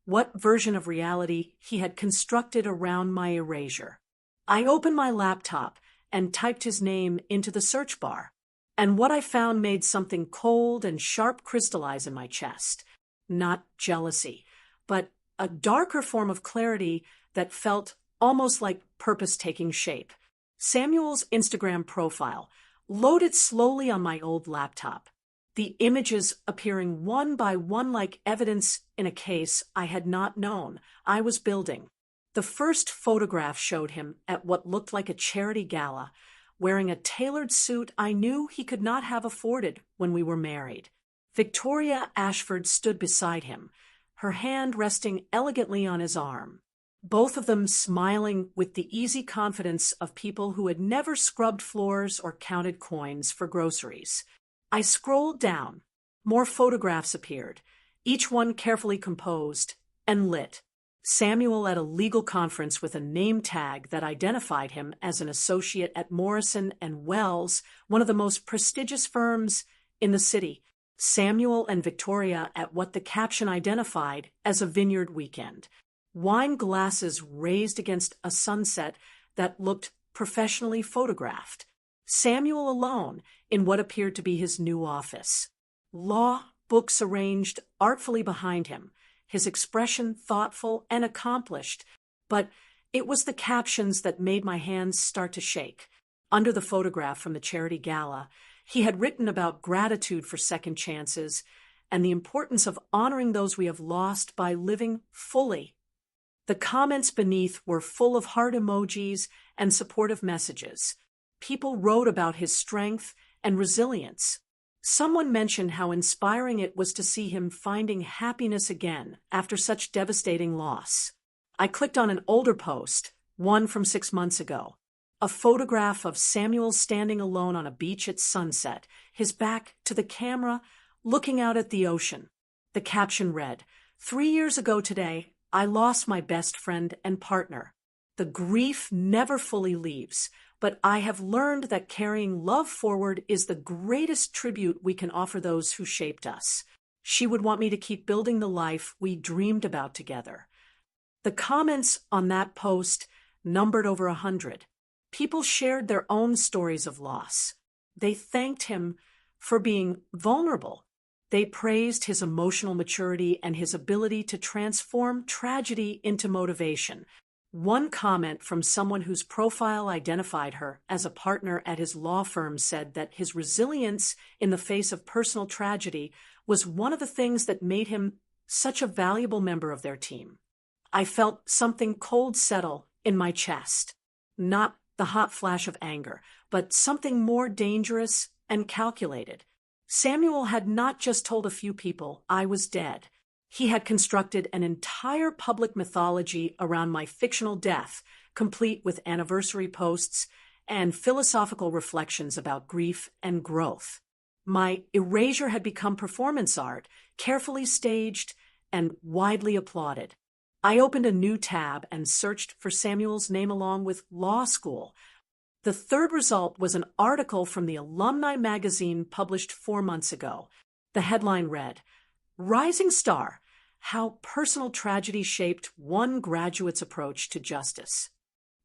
what version of reality he had constructed around my erasure. I opened my laptop and typed his name into the search bar, and what I found made something cold and sharp crystallize in my chest. Not jealousy, but a darker form of clarity that felt almost like purpose taking shape. Samuel's Instagram profile loaded slowly on my old laptop, the images appearing one by one like evidence in a case I had not known I was building. The first photograph showed him at what looked like a charity gala, wearing a tailored suit I knew he could not have afforded when we were married. Victoria Ashford stood beside him, her hand resting elegantly on his arm, both of them smiling with the easy confidence of people who had never scrubbed floors or counted coins for groceries. I scrolled down. More photographs appeared, each one carefully composed and lit. Samuel at a legal conference with a name tag that identified him as an associate at Morrison & Wells, one of the most prestigious firms in the city. Samuel and Victoria at what the caption identified as a vineyard weekend. Wine glasses raised against a sunset that looked professionally photographed. Samuel alone in what appeared to be his new office. Law books arranged artfully behind him, his expression thoughtful and accomplished, but it was the captions that made my hands start to shake. Under the photograph from the charity gala, he had written about gratitude for second chances and the importance of honoring those we have lost by living fully. The comments beneath were full of heart emojis and supportive messages. People wrote about his strength and resilience. Someone mentioned how inspiring it was to see him finding happiness again after such devastating loss. I clicked on an older post, one from 6 months ago. A photograph of Samuel standing alone on a beach at sunset, his back to the camera, looking out at the ocean. The caption read, "3 years ago today, I lost my best friend and partner. The grief never fully leaves, but I have learned that carrying love forward is the greatest tribute we can offer those who shaped us. She would want me to keep building the life we dreamed about together." The comments on that post numbered over 100. People shared their own stories of loss. They thanked him for being vulnerable. They praised his emotional maturity and his ability to transform tragedy into motivation. One comment from someone whose profile identified her as a partner at his law firm said that his resilience in the face of personal tragedy was one of the things that made him such a valuable member of their team. I felt something cold settle in my chest. Not the hot flash of anger, but something more dangerous and calculated. Samuel had not just told a few people I was dead. He had constructed an entire public mythology around my fictional death, complete with anniversary posts and philosophical reflections about grief and growth. My erasure had become performance art, carefully staged and widely applauded. I opened a new tab and searched for Samuel's name along with law school. The third result was an article from the Alumni magazine published 4 months ago. The headline read, "Rising Star, How Personal Tragedy Shaped One Graduate's Approach to Justice."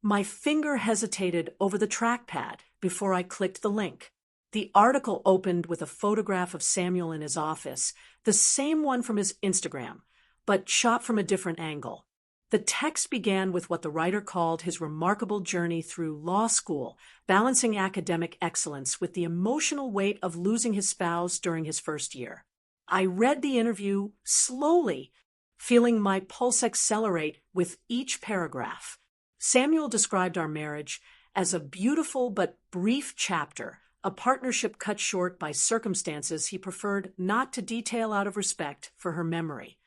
My finger hesitated over the trackpad before I clicked the link. The article opened with a photograph of Samuel in his office, the same one from his Instagram, but shot from a different angle. The text began with what the writer called his remarkable journey through law school, balancing academic excellence with the emotional weight of losing his spouse during his first year. I read the interview slowly, feeling my pulse accelerate with each paragraph. Samuel described our marriage as a beautiful but brief chapter, a partnership cut short by circumstances he preferred not to detail out of respect for her memory.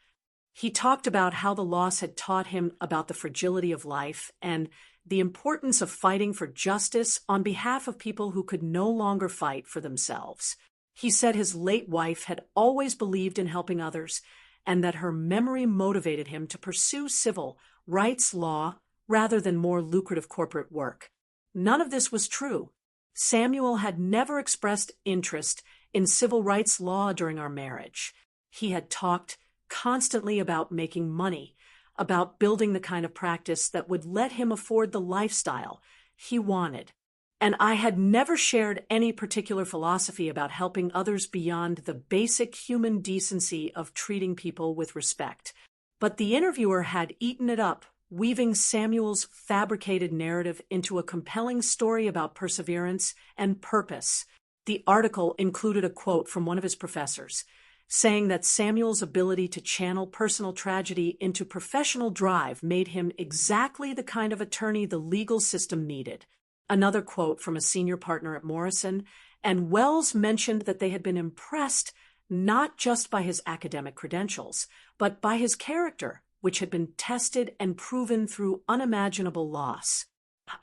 He talked about how the loss had taught him about the fragility of life and the importance of fighting for justice on behalf of people who could no longer fight for themselves. He said his late wife had always believed in helping others and that her memory motivated him to pursue civil rights law rather than more lucrative corporate work. None of this was true. Samuel had never expressed interest in civil rights law during our marriage. He had talked constantly about making money, about building the kind of practice that would let him afford the lifestyle he wanted. And I had never shared any particular philosophy about helping others beyond the basic human decency of treating people with respect. But the interviewer had eaten it up, weaving Samuel's fabricated narrative into a compelling story about perseverance and purpose. The article included a quote from one of his professors, saying that Samuel's ability to channel personal tragedy into professional drive made him exactly the kind of attorney the legal system needed. Another quote from a senior partner at Morrison, and Wells mentioned that they had been impressed not just by his academic credentials, but by his character, which had been tested and proven through unimaginable loss.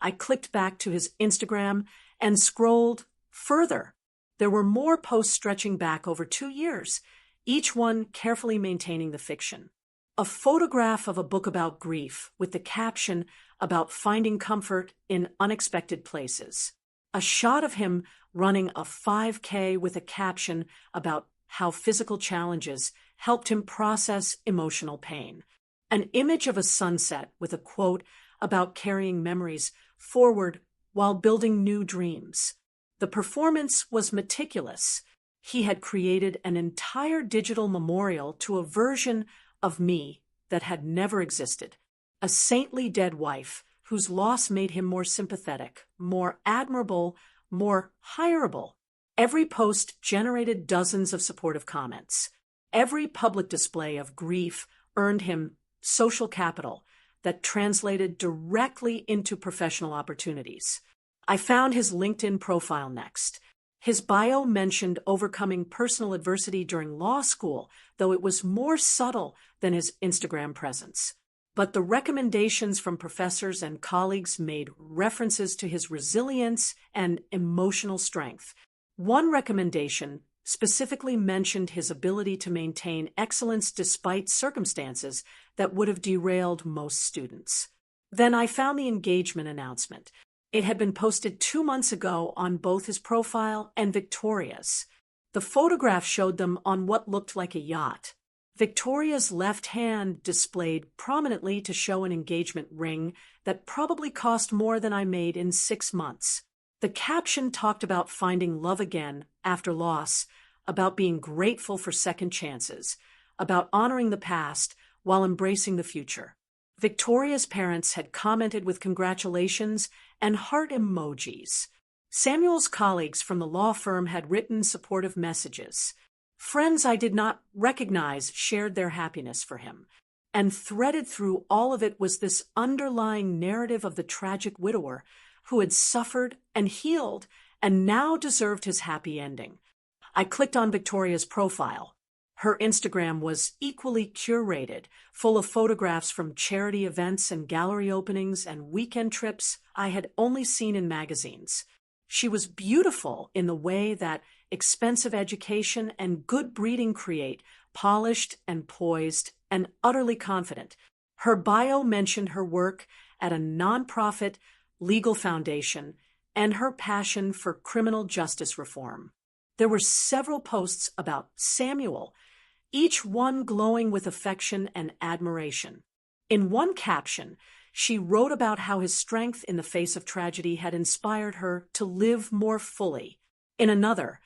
I clicked back to his Instagram and scrolled further. There were more posts stretching back over 2 years, each one carefully maintaining the fiction. A photograph of a book about grief with the caption about finding comfort in unexpected places. A shot of him running a 5K with a caption about how physical challenges helped him process emotional pain. An image of a sunset with a quote about carrying memories forward while building new dreams. The performance was meticulous. He had created an entire digital memorial to a version of me that had never existed. A saintly dead wife whose loss made him more sympathetic, more admirable, more hireable. Every post generated dozens of supportive comments. Every public display of grief earned him social capital that translated directly into professional opportunities. I found his LinkedIn profile next. His bio mentioned overcoming personal adversity during law school, though it was more subtle than his Instagram presence. But the recommendations from professors and colleagues made references to his resilience and emotional strength. One recommendation specifically mentioned his ability to maintain excellence despite circumstances that would have derailed most students. Then I found the engagement announcement. It had been posted 2 months ago on both his profile and Victoria's. The photograph showed them on what looked like a yacht. Victoria's left hand displayed prominently to show an engagement ring that probably cost more than I made in 6 months. The caption talked about finding love again after loss, about being grateful for second chances, about honoring the past while embracing the future. Victoria's parents had commented with congratulations and heart emojis. Samuel's colleagues from the law firm had written supportive messages. Friends I did not recognize shared their happiness for him. And threaded through all of it was this underlying narrative of the tragic widower who had suffered and healed and now deserved his happy ending. I clicked on Victoria's profile. Her Instagram was equally curated, full of photographs from charity events and gallery openings and weekend trips I had only seen in magazines. She was beautiful in the way that expensive education and good breeding create, polished and poised and utterly confident. Her bio mentioned her work at a nonprofit legal foundation and her passion for criminal justice reform. There were several posts about Samuel, each one glowing with affection and admiration. In one caption, she wrote about how his strength in the face of tragedy had inspired her to live more fully. In another,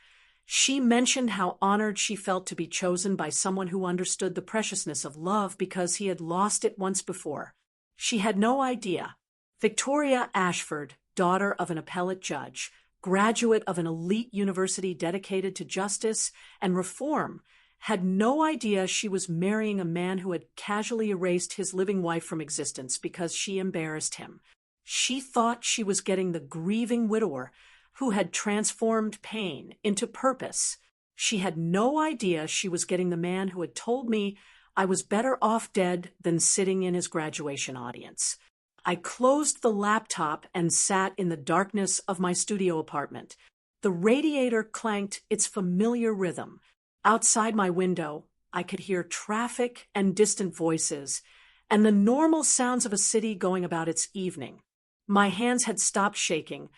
she mentioned how honored she felt to be chosen by someone who understood the preciousness of love because he had lost it once before. She had no idea. Victoria Ashford, daughter of an appellate judge, graduate of an elite university dedicated to justice and reform, had no idea she was marrying a man who had casually erased his living wife from existence because she embarrassed him. She thought she was getting the grieving widower who had transformed pain into purpose. She had no idea she was getting the man who had told me I was better off dead than sitting in his graduation audience. I closed the laptop and sat in the darkness of my studio apartment. The radiator clanked its familiar rhythm. Outside my window, I could hear traffic and distant voices, and the normal sounds of a city going about its evening. My hands had stopped shaking,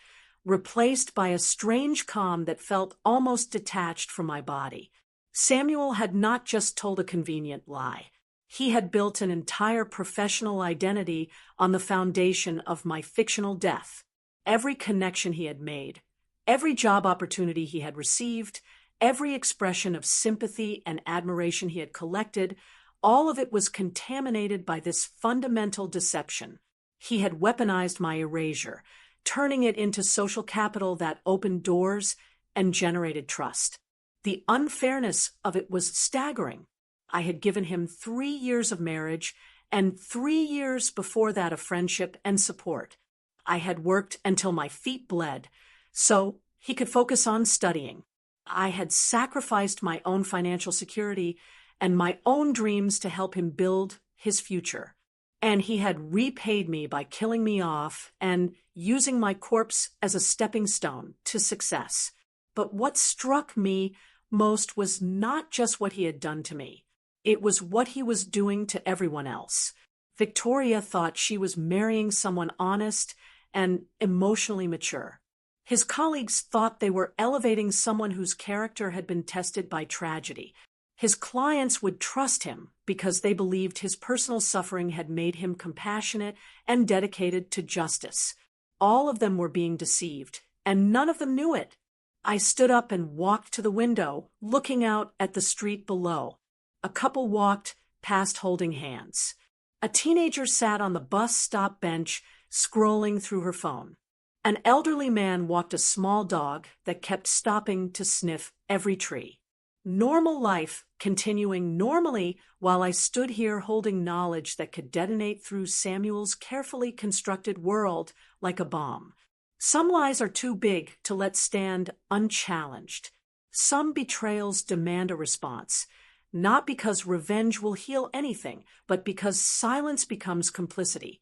replaced by a strange calm that felt almost detached from my body. Samuel had not just told a convenient lie. He had built an entire professional identity on the foundation of my fictional death. Every connection he had made, every job opportunity he had received, every expression of sympathy and admiration he had collected, all of it was contaminated by this fundamental deception. He had weaponized my erasure, turning it into social capital that opened doors and generated trust. The unfairness of it was staggering. I had given him 3 years of marriage and 3 years before that of friendship and support. I had worked until my feet bled, so he could focus on studying. I had sacrificed my own financial security and my own dreams to help him build his future. And he had repaid me by killing me off and using my corpse as a stepping stone to success. But what struck me most was not just what he had done to me. It was what he was doing to everyone else. Victoria thought she was marrying someone honest and emotionally mature. His colleagues thought they were elevating someone whose character had been tested by tragedy. His clients would trust him because they believed his personal suffering had made him compassionate and dedicated to justice. All of them were being deceived, and none of them knew it. I stood up and walked to the window, looking out at the street below. A couple walked past holding hands. A teenager sat on the bus stop bench, scrolling through her phone. An elderly man walked a small dog that kept stopping to sniff every tree. Normal life continuing normally while I stood here holding knowledge that could detonate through Samuel's carefully constructed world like a bomb. Some lies are too big to let stand unchallenged. Some betrayals demand a response, not because revenge will heal anything, but because silence becomes complicity.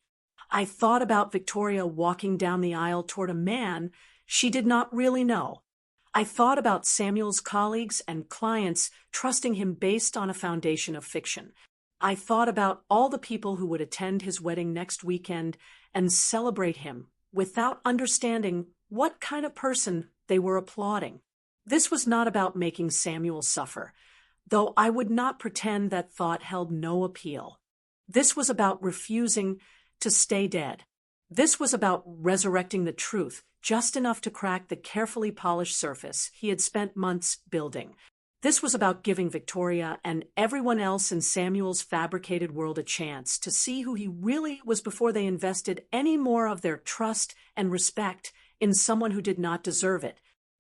I thought about Victoria walking down the aisle toward a man she did not really know. I thought about Samuel's colleagues and clients trusting him based on a foundation of fiction. I thought about all the people who would attend his wedding next weekend and celebrate him without understanding what kind of person they were applauding. This was not about making Samuel suffer, though I would not pretend that thought held no appeal. This was about refusing to stay dead. This was about resurrecting the truth, just enough to crack the carefully polished surface he had spent months building. This was about giving Victoria and everyone else in Samuel's fabricated world a chance to see who he really was before they invested any more of their trust and respect in someone who did not deserve it.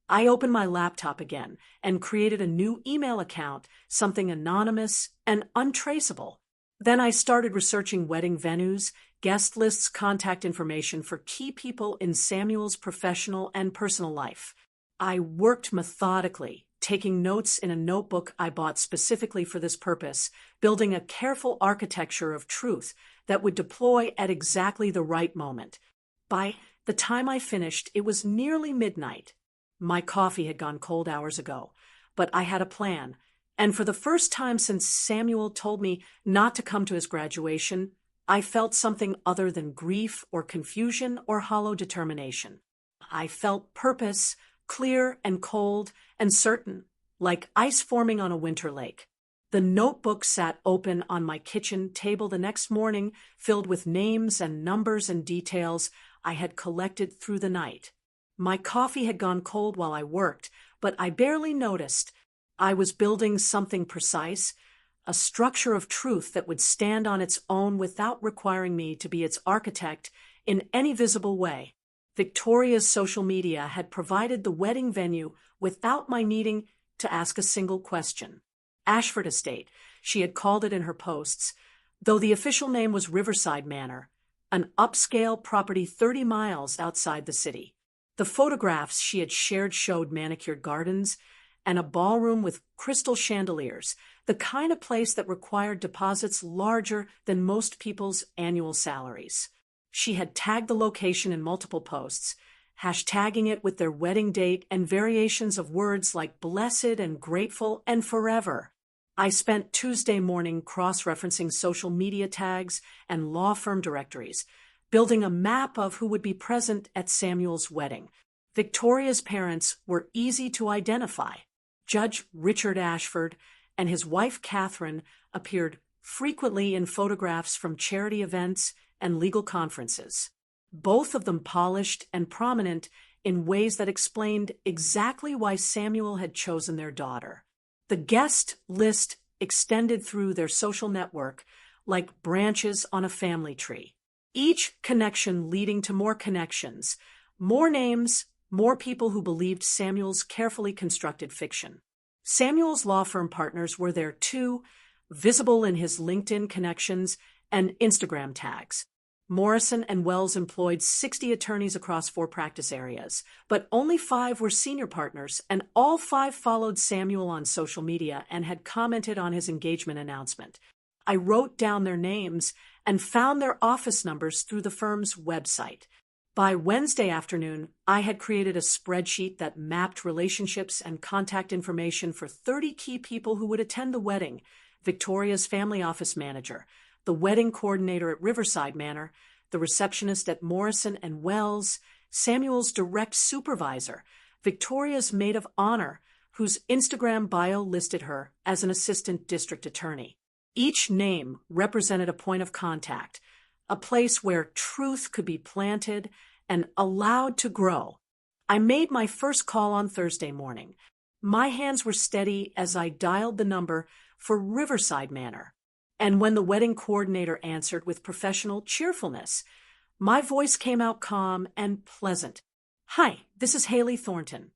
I opened my laptop again and created a new email account, something anonymous and untraceable. Then I started researching wedding venues, guest lists, contact information for key people in Samuel's professional and personal life. I worked methodically, taking notes in a notebook I bought specifically for this purpose, building a careful architecture of truth that would deploy at exactly the right moment. By the time I finished, it was nearly midnight. My coffee had gone cold hours ago, but I had a plan. And for the first time since Samuel told me not to come to his graduation, I felt something other than grief or confusion or hollow determination. I felt purpose, clear and cold and certain, like ice forming on a winter lake. The notebook sat open on my kitchen table the next morning, filled with names and numbers and details I had collected through the night. My coffee had gone cold while I worked, but I barely noticed. I was building something precise, a structure of truth that would stand on its own without requiring me to be its architect in any visible way. Victoria's social media had provided the wedding venue without my needing to ask a single question. Ashford Estate, she had called it in her posts, though the official name was Riverside Manor, an upscale property 30 miles outside the city. The photographs she had shared showed manicured gardens and a ballroom with crystal chandeliers, the kind of place that required deposits larger than most people's annual salaries. She had tagged the location in multiple posts, hashtagging it with their wedding date and variations of words like blessed and grateful and forever. I spent Tuesday morning cross-referencing social media tags and law firm directories, building a map of who would be present at Samuel's wedding. Victoria's parents were easy to identify. Judge Richard Ashford and his wife Catherine appeared frequently in photographs from charity events and legal conferences, both of them polished and prominent in ways that explained exactly why Samuel had chosen their daughter. The guest list extended through their social network like branches on a family tree, each connection leading to more connections, more names, more people who believed Samuel's carefully constructed fiction. Samuel's law firm partners were there too, visible in his LinkedIn connections and Instagram tags. Morrison and Wells employed 60 attorneys across 4 practice areas, but only 5 were senior partners, and all 5 followed Samuel on social media and had commented on his engagement announcement. I wrote down their names and found their office numbers through the firm's website. By Wednesday afternoon, I had created a spreadsheet that mapped relationships and contact information for 30 key people who would attend the wedding: Victoria's family office manager, the wedding coordinator at Riverside Manor, the receptionist at Morrison and Wells, Samuel's direct supervisor, Victoria's maid of honor, whose Instagram bio listed her as an assistant district attorney. Each name represented a point of contact, a place where truth could be planted and allowed to grow. I made my first call on Thursday morning. My hands were steady as I dialed the number for Riverside Manor. And when the wedding coordinator answered with professional cheerfulness, my voice came out calm and pleasant. "Hi, this is Haley Thornton.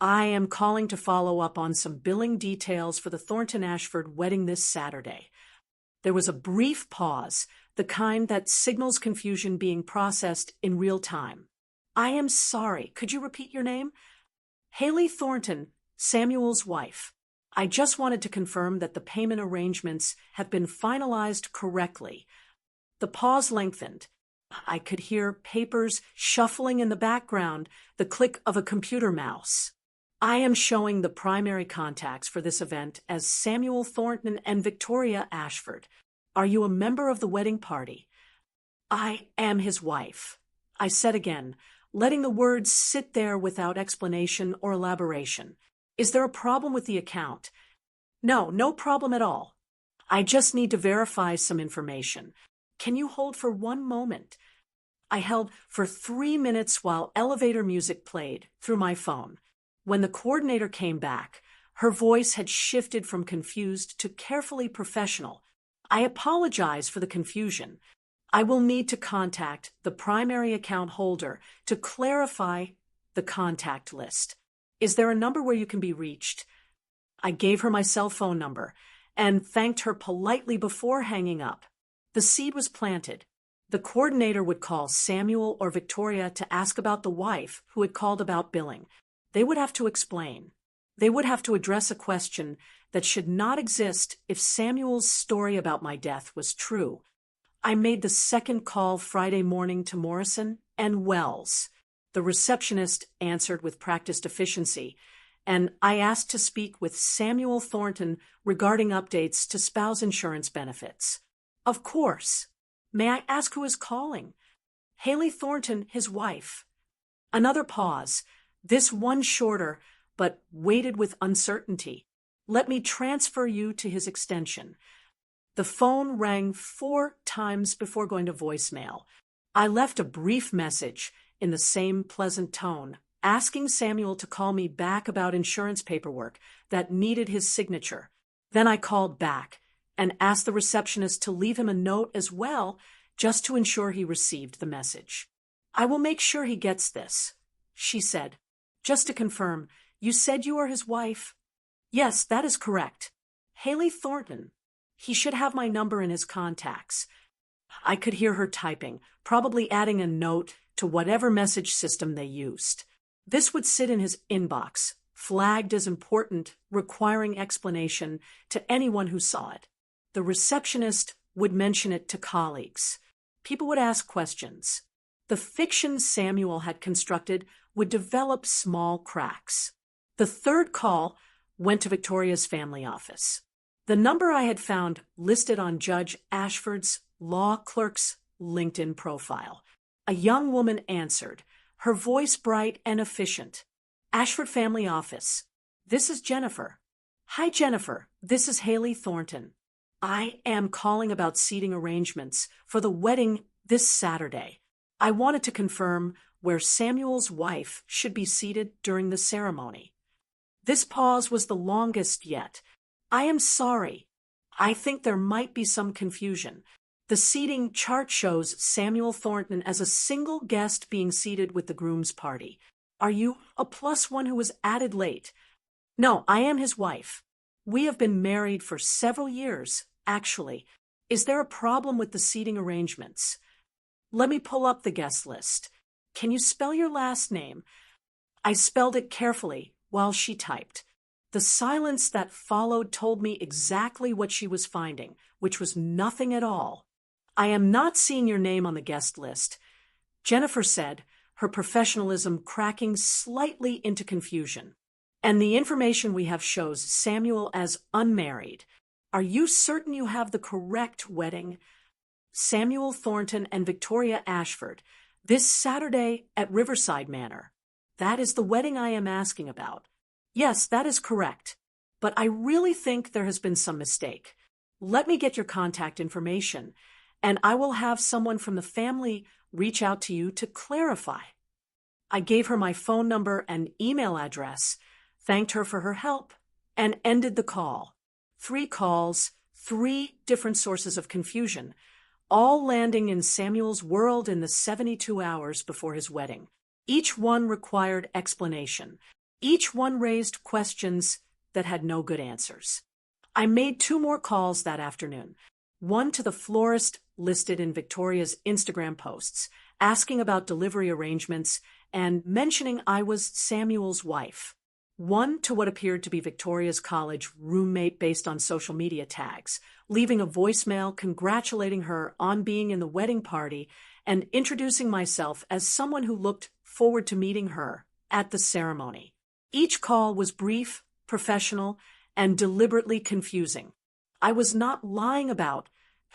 I am calling to follow up on some billing details for the Thornton-Ashford wedding this Saturday." There was a brief pause, the kind that signals confusion being processed in real time. "I am sorry. Could you repeat your name?" "Haley Thornton, Samuel's wife. I just wanted to confirm that the payment arrangements have been finalized correctly." The pause lengthened. I could hear papers shuffling in the background, the click of a computer mouse. "I am showing the primary contacts for this event as Samuel Thornton and Victoria Ashford. Are you a member of the wedding party?" "I am his wife," I said again, letting the words sit there without explanation or elaboration. "Is there a problem with the account?" "No, no problem at all. I just need to verify some information. Can you hold for one moment?" I held for 3 minutes while elevator music played through my phone. When the coordinator came back, her voice had shifted from confused to carefully professional. "I apologize for the confusion. I will need to contact the primary account holder to clarify the contact list. Is there a number where you can be reached?" I gave her my cell phone number and thanked her politely before hanging up. The seed was planted. The coordinator would call Samuel or Victoria to ask about the wife who had called about billing. They would have to explain. They would have to address a question that should not exist if Samuel's story about my death was true. I made the second call Friday morning to Morrison and Wells. The receptionist answered with practiced efficiency, and I asked to speak with Samuel Thornton regarding updates to spouse insurance benefits. "Of course. May I ask who is calling?" "Haley Thornton, his wife." Another pause, this one shorter, but weighted with uncertainty. "Let me transfer you to his extension." The phone rang 4 times before going to voicemail. I left a brief message in the same pleasant tone, asking Samuel to call me back about insurance paperwork that needed his signature. Then I called back and asked the receptionist to leave him a note as well, just to ensure he received the message. "I will make sure he gets this," she said. "Just to confirm, you said you are his wife?" "Yes, that is correct. Haley Thornton. He should have my number in his contacts." I could hear her typing, probably adding a note to whatever message system they used. This would sit in his inbox, flagged as important, requiring explanation to anyone who saw it. The receptionist would mention it to colleagues. People would ask questions. The fiction Samuel had constructed would develop small cracks. The third call went to Victoria's family office. The number I had found listed on Judge Ashford's law clerk's LinkedIn profile. A young woman answered, her voice bright and efficient. "Ashford Family Office. This is Jennifer. Hi, Jennifer. This is Haley Thornton. I am calling about seating arrangements for the wedding this Saturday. I wanted to confirm where Samuel's wife should be seated during the ceremony. This pause was the longest yet. I am sorry. I think there might be some confusion. The seating chart shows Samuel Thornton as a single guest being seated with the groom's party. Are you a +1 who was added late? No, I am his wife. We have been married for several years, actually. Is there a problem with the seating arrangements? Let me pull up the guest list. Can you spell your last name? I spelled it carefully while she typed. The silence that followed told me exactly what she was finding, which was nothing at all. I am not seeing your name on the guest list, Jennifer said, her professionalism cracking slightly into confusion. And the information we have shows Samuel as unmarried. Are you certain you have the correct wedding? Samuel Thornton and Victoria Ashford, this Saturday at Riverside Manor. That is the wedding I am asking about. Yes, that is correct. But I really think there has been some mistake. Let me get your contact information, and I will have someone from the family reach out to you to clarify. I gave her my phone number and email address, thanked her for her help, and ended the call. 3 calls, 3 different sources of confusion, all landing in Samuel's world in the 72 hours before his wedding. Each one required explanation. Each one raised questions that had no good answers. I made 2 more calls that afternoon. One to the florist listed in Victoria's Instagram posts, asking about delivery arrangements and mentioning I was Samuel's wife. One to what appeared to be Victoria's college roommate based on social media tags, leaving a voicemail congratulating her on being in the wedding party and introducing myself as someone who looked forward to meeting her at the ceremony. Each call was brief, professional, and deliberately confusing. I was not lying about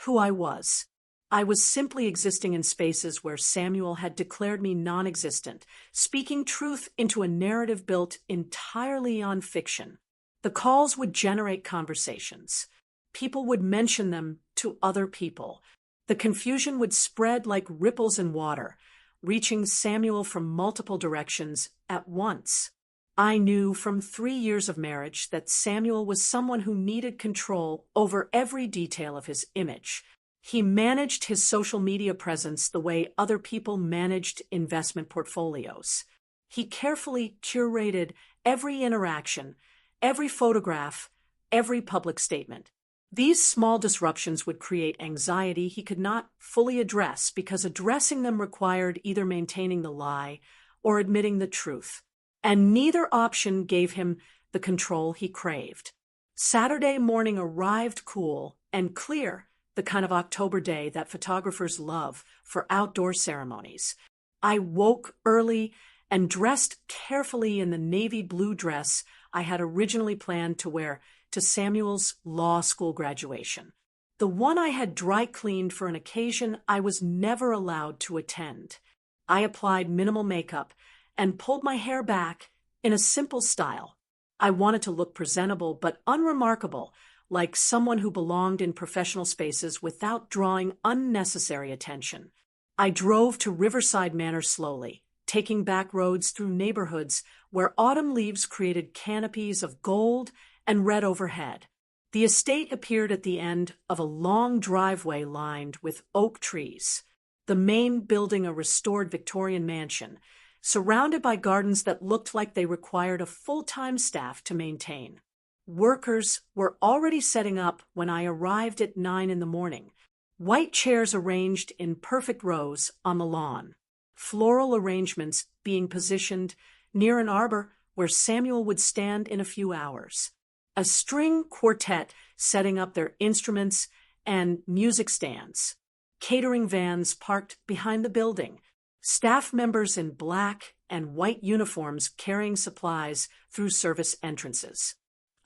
who I was. I was simply existing in spaces where Samuel had declared me non-existent, speaking truth into a narrative built entirely on fiction. The calls would generate conversations. People would mention them to other people. The confusion would spread like ripples in water, reaching Samuel from multiple directions at once. I knew from 3 years of marriage that Samuel was someone who needed control over every detail of his image. He managed his social media presence the way other people managed investment portfolios. He carefully curated every interaction, every photograph, every public statement. These small disruptions would create anxiety he could not fully address because addressing them required either maintaining the lie or admitting the truth. And neither option gave him the control he craved. Saturday morning arrived cool and clear, the kind of October day that photographers love for outdoor ceremonies. I woke early and dressed carefully in the navy blue dress I had originally planned to wear to Samuel's law school graduation. The one I had dry cleaned for an occasion I was never allowed to attend. I applied minimal makeup and pulled my hair back in a simple style. I wanted to look presentable but unremarkable, like someone who belonged in professional spaces without drawing unnecessary attention. I drove to Riverside Manor slowly, taking back roads through neighborhoods where autumn leaves created canopies of gold and red overhead. The estate appeared at the end of a long driveway lined with oak trees, the main building a restored Victorian mansion, surrounded by gardens that looked like they required a full-time staff to maintain. Workers were already setting up when I arrived at 9 in the morning. White chairs arranged in perfect rows on the lawn. Floral arrangements being positioned near an arbor where Samuel would stand in a few hours. A string quartet setting up their instruments and music stands. Catering vans parked behind the building. Staff members in black and white uniforms carrying supplies through service entrances.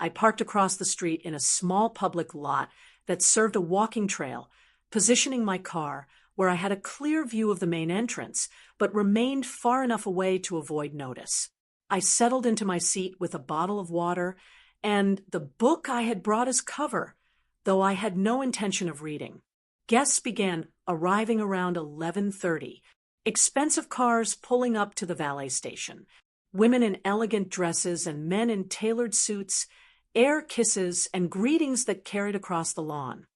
I parked across the street in a small public lot that served a walking trail, positioning my car where I had a clear view of the main entrance, but remained far enough away to avoid notice. I settled into my seat with a bottle of water and the book I had brought as cover, though I had no intention of reading. Guests began arriving around 11:30, expensive cars pulling up to the valet station, women in elegant dresses and men in tailored suits, air kisses and greetings that carried across the lawn.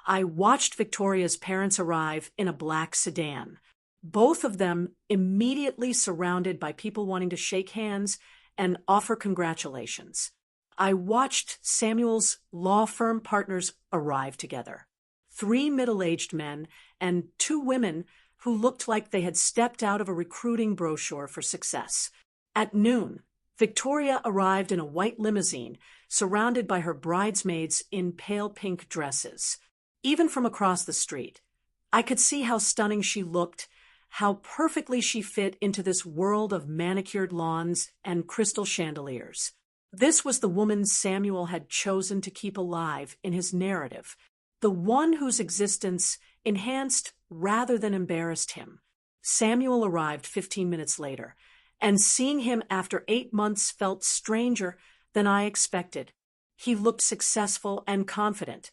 I watched Victoria's parents arrive in a black sedan, both of them immediately surrounded by people wanting to shake hands and offer congratulations. I watched Samuel's law firm partners arrive together, 3 middle-aged men and 2 women who looked like they had stepped out of a recruiting brochure for success. At noon, Victoria arrived in a white limousine, surrounded by her bridesmaids in pale pink dresses. Even from across the street, I could see how stunning she looked, how perfectly she fit into this world of manicured lawns and crystal chandeliers. This was the woman Samuel had chosen to keep alive in his narrative, the one whose existence enhanced rather than embarrassed him. Samuel arrived 15 minutes later, and seeing him after 8 months felt stranger than I expected. He looked successful and confident,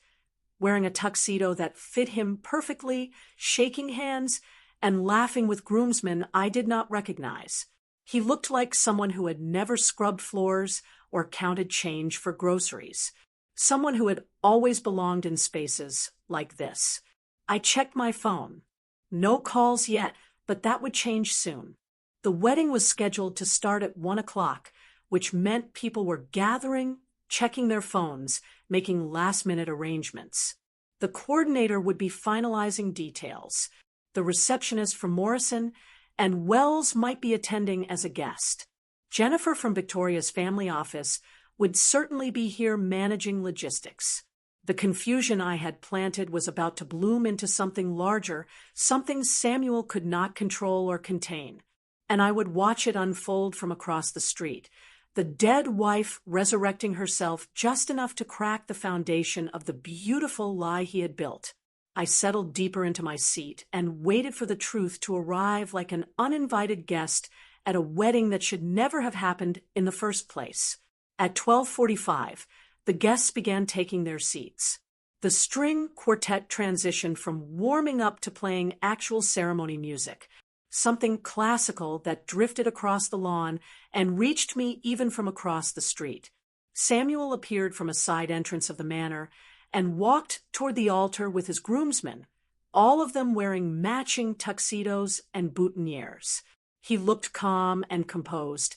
wearing a tuxedo that fit him perfectly, shaking hands, and laughing with groomsmen I did not recognize. He looked like someone who had never scrubbed floors or counted change for groceries, someone who had always belonged in spaces like this. I checked my phone. No calls yet, but that would change soon. The wedding was scheduled to start at 1 o'clock, which meant people were gathering, checking their phones, making last-minute arrangements. The coordinator would be finalizing details. The receptionist from Morrison and Wells might be attending as a guest. Jennifer from Victoria's family office would certainly be here managing logistics. The confusion I had planted was about to bloom into something larger, something Samuel could not control or contain, and I would watch it unfold from across the street, the dead wife resurrecting herself just enough to crack the foundation of the beautiful lie he had built. I settled deeper into my seat and waited for the truth to arrive like an uninvited guest at a wedding that should never have happened in the first place. At 12:45, the guests began taking their seats. The string quartet transitioned from warming up to playing actual ceremony music, something classical that drifted across the lawn and reached me even from across the street. Samuel appeared from a side entrance of the manor and walked toward the altar with his groomsmen, all of them wearing matching tuxedos and boutonnieres. He looked calm and composed,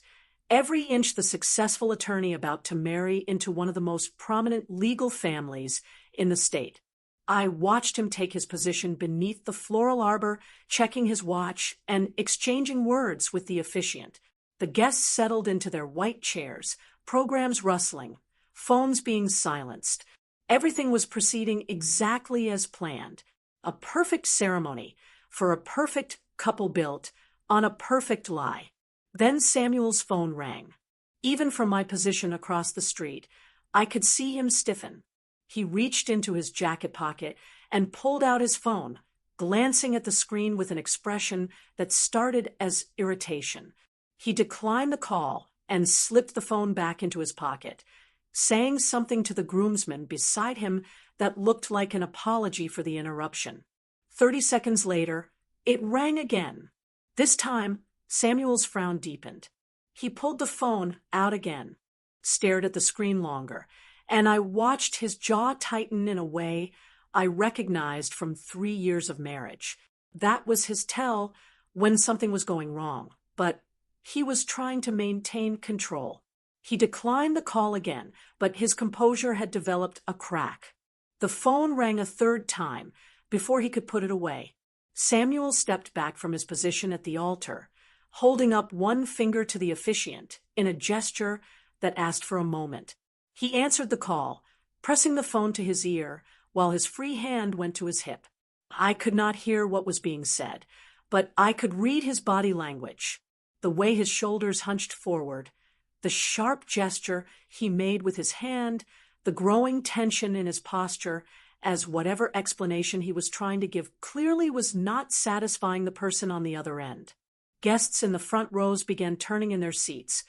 every inch the successful attorney about to marry into one of the most prominent legal families in the state. I watched him take his position beneath the floral arbor, checking his watch and exchanging words with the officiant. The guests settled into their white chairs, programs rustling, phones being silenced. Everything was proceeding exactly as planned. A perfect ceremony for a perfect couple built on a perfect lie. Then Samuel's phone rang. Even from my position across the street, I could see him stiffen. He reached into his jacket pocket and pulled out his phone, glancing at the screen with an expression that started as irritation. He declined the call and slipped the phone back into his pocket, saying something to the groomsman beside him that looked like an apology for the interruption. 30 seconds later, it rang again. This time, Samuel's frown deepened. He pulled the phone out again, stared at the screen longer, and I watched his jaw tighten in a way I recognized from 3 years of marriage. That was his tell when something was going wrong, but he was trying to maintain control. He declined the call again, but his composure had developed a crack. The phone rang a third time before he could put it away. Samuel stepped back from his position at the altar, holding up one finger to the officiant in a gesture that asked for a moment. He answered the call, pressing the phone to his ear while his free hand went to his hip. I could not hear what was being said, but I could read his body language, the way his shoulders hunched forward, the sharp gesture he made with his hand, the growing tension in his posture, as whatever explanation he was trying to give clearly was not satisfying the person on the other end. Guests in the front rows began turning in their seats,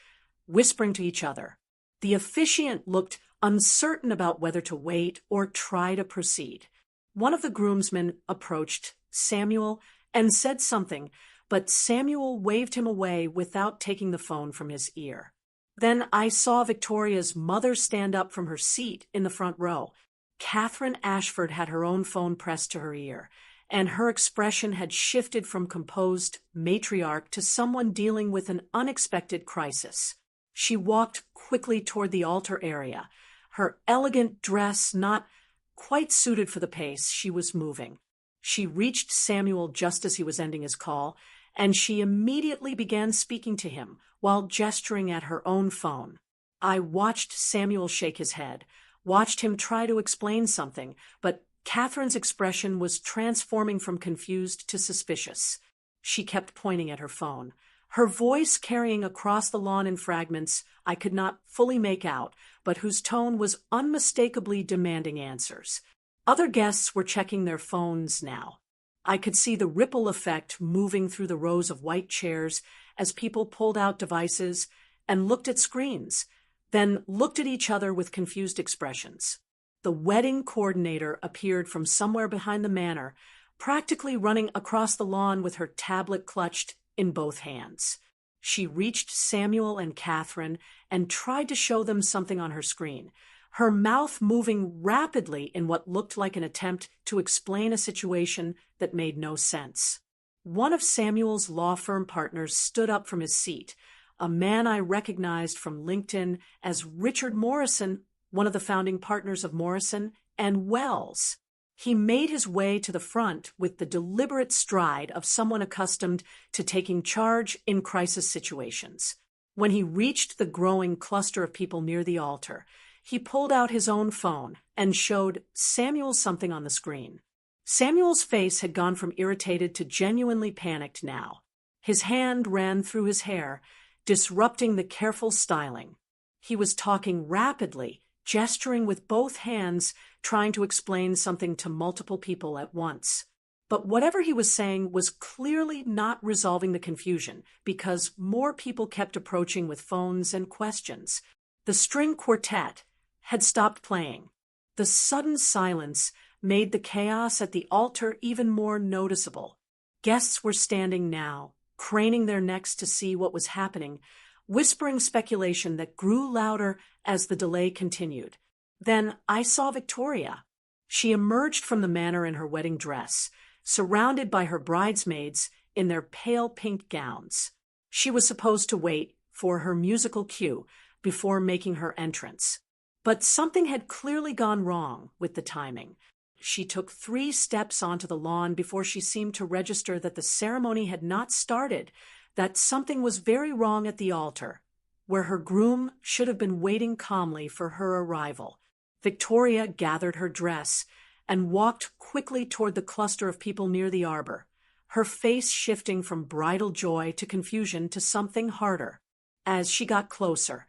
whispering to each other. The officiant looked uncertain about whether to wait or try to proceed. One of the groomsmen approached Samuel and said something, but Samuel waved him away without taking the phone from his ear. Then I saw Victoria's mother stand up from her seat in the front row. Catherine Ashford had her own phone pressed to her ear, and her expression had shifted from composed matriarch to someone dealing with an unexpected crisis. She walked quickly toward the altar area, her elegant dress not quite suited for the pace she was moving. She reached Samuel just as he was ending his call, and she immediately began speaking to him while gesturing at her own phone. I watched Samuel shake his head, watched him try to explain something, but Catherine's expression was transforming from confused to suspicious. She kept pointing at her phone, her voice carrying across the lawn in fragments I could not fully make out, but whose tone was unmistakably demanding answers. Other guests were checking their phones now. I could see the ripple effect moving through the rows of white chairs as people pulled out devices and looked at screens, then looked at each other with confused expressions. The wedding coordinator appeared from somewhere behind the manor, practically running across the lawn with her tablet clutched in both hands. She reached Samuel and Catherine and tried to show them something on her screen, her mouth moving rapidly in what looked like an attempt to explain a situation that made no sense. One of Samuel's law firm partners stood up from his seat, a man I recognized from LinkedIn as Richard Morrison, one of the founding partners of Morrison and Wells. He made his way to the front with the deliberate stride of someone accustomed to taking charge in crisis situations. When he reached the growing cluster of people near the altar, he pulled out his own phone and showed Samuel something on the screen. Samuel's face had gone from irritated to genuinely panicked now. His hand ran through his hair, disrupting the careful styling. He was talking rapidly, gesturing with both hands, trying to explain something to multiple people at once. But whatever he was saying was clearly not resolving the confusion, because more people kept approaching with phones and questions. The string quartet had stopped playing. The sudden silence made the chaos at the altar even more noticeable. Guests were standing now, craning their necks to see what was happening, whispering speculation that grew louder as the delay continued. Then I saw Victoria. She emerged from the manor in her wedding dress, surrounded by her bridesmaids in their pale pink gowns. She was supposed to wait for her musical cue before making her entrance. But something had clearly gone wrong with the timing. She took 3 steps onto the lawn before she seemed to register that the ceremony had not started, that something was very wrong at the altar, where her groom should have been waiting calmly for her arrival. Victoria gathered her dress and walked quickly toward the cluster of people near the arbor, her face shifting from bridal joy to confusion to something harder. As she got closer,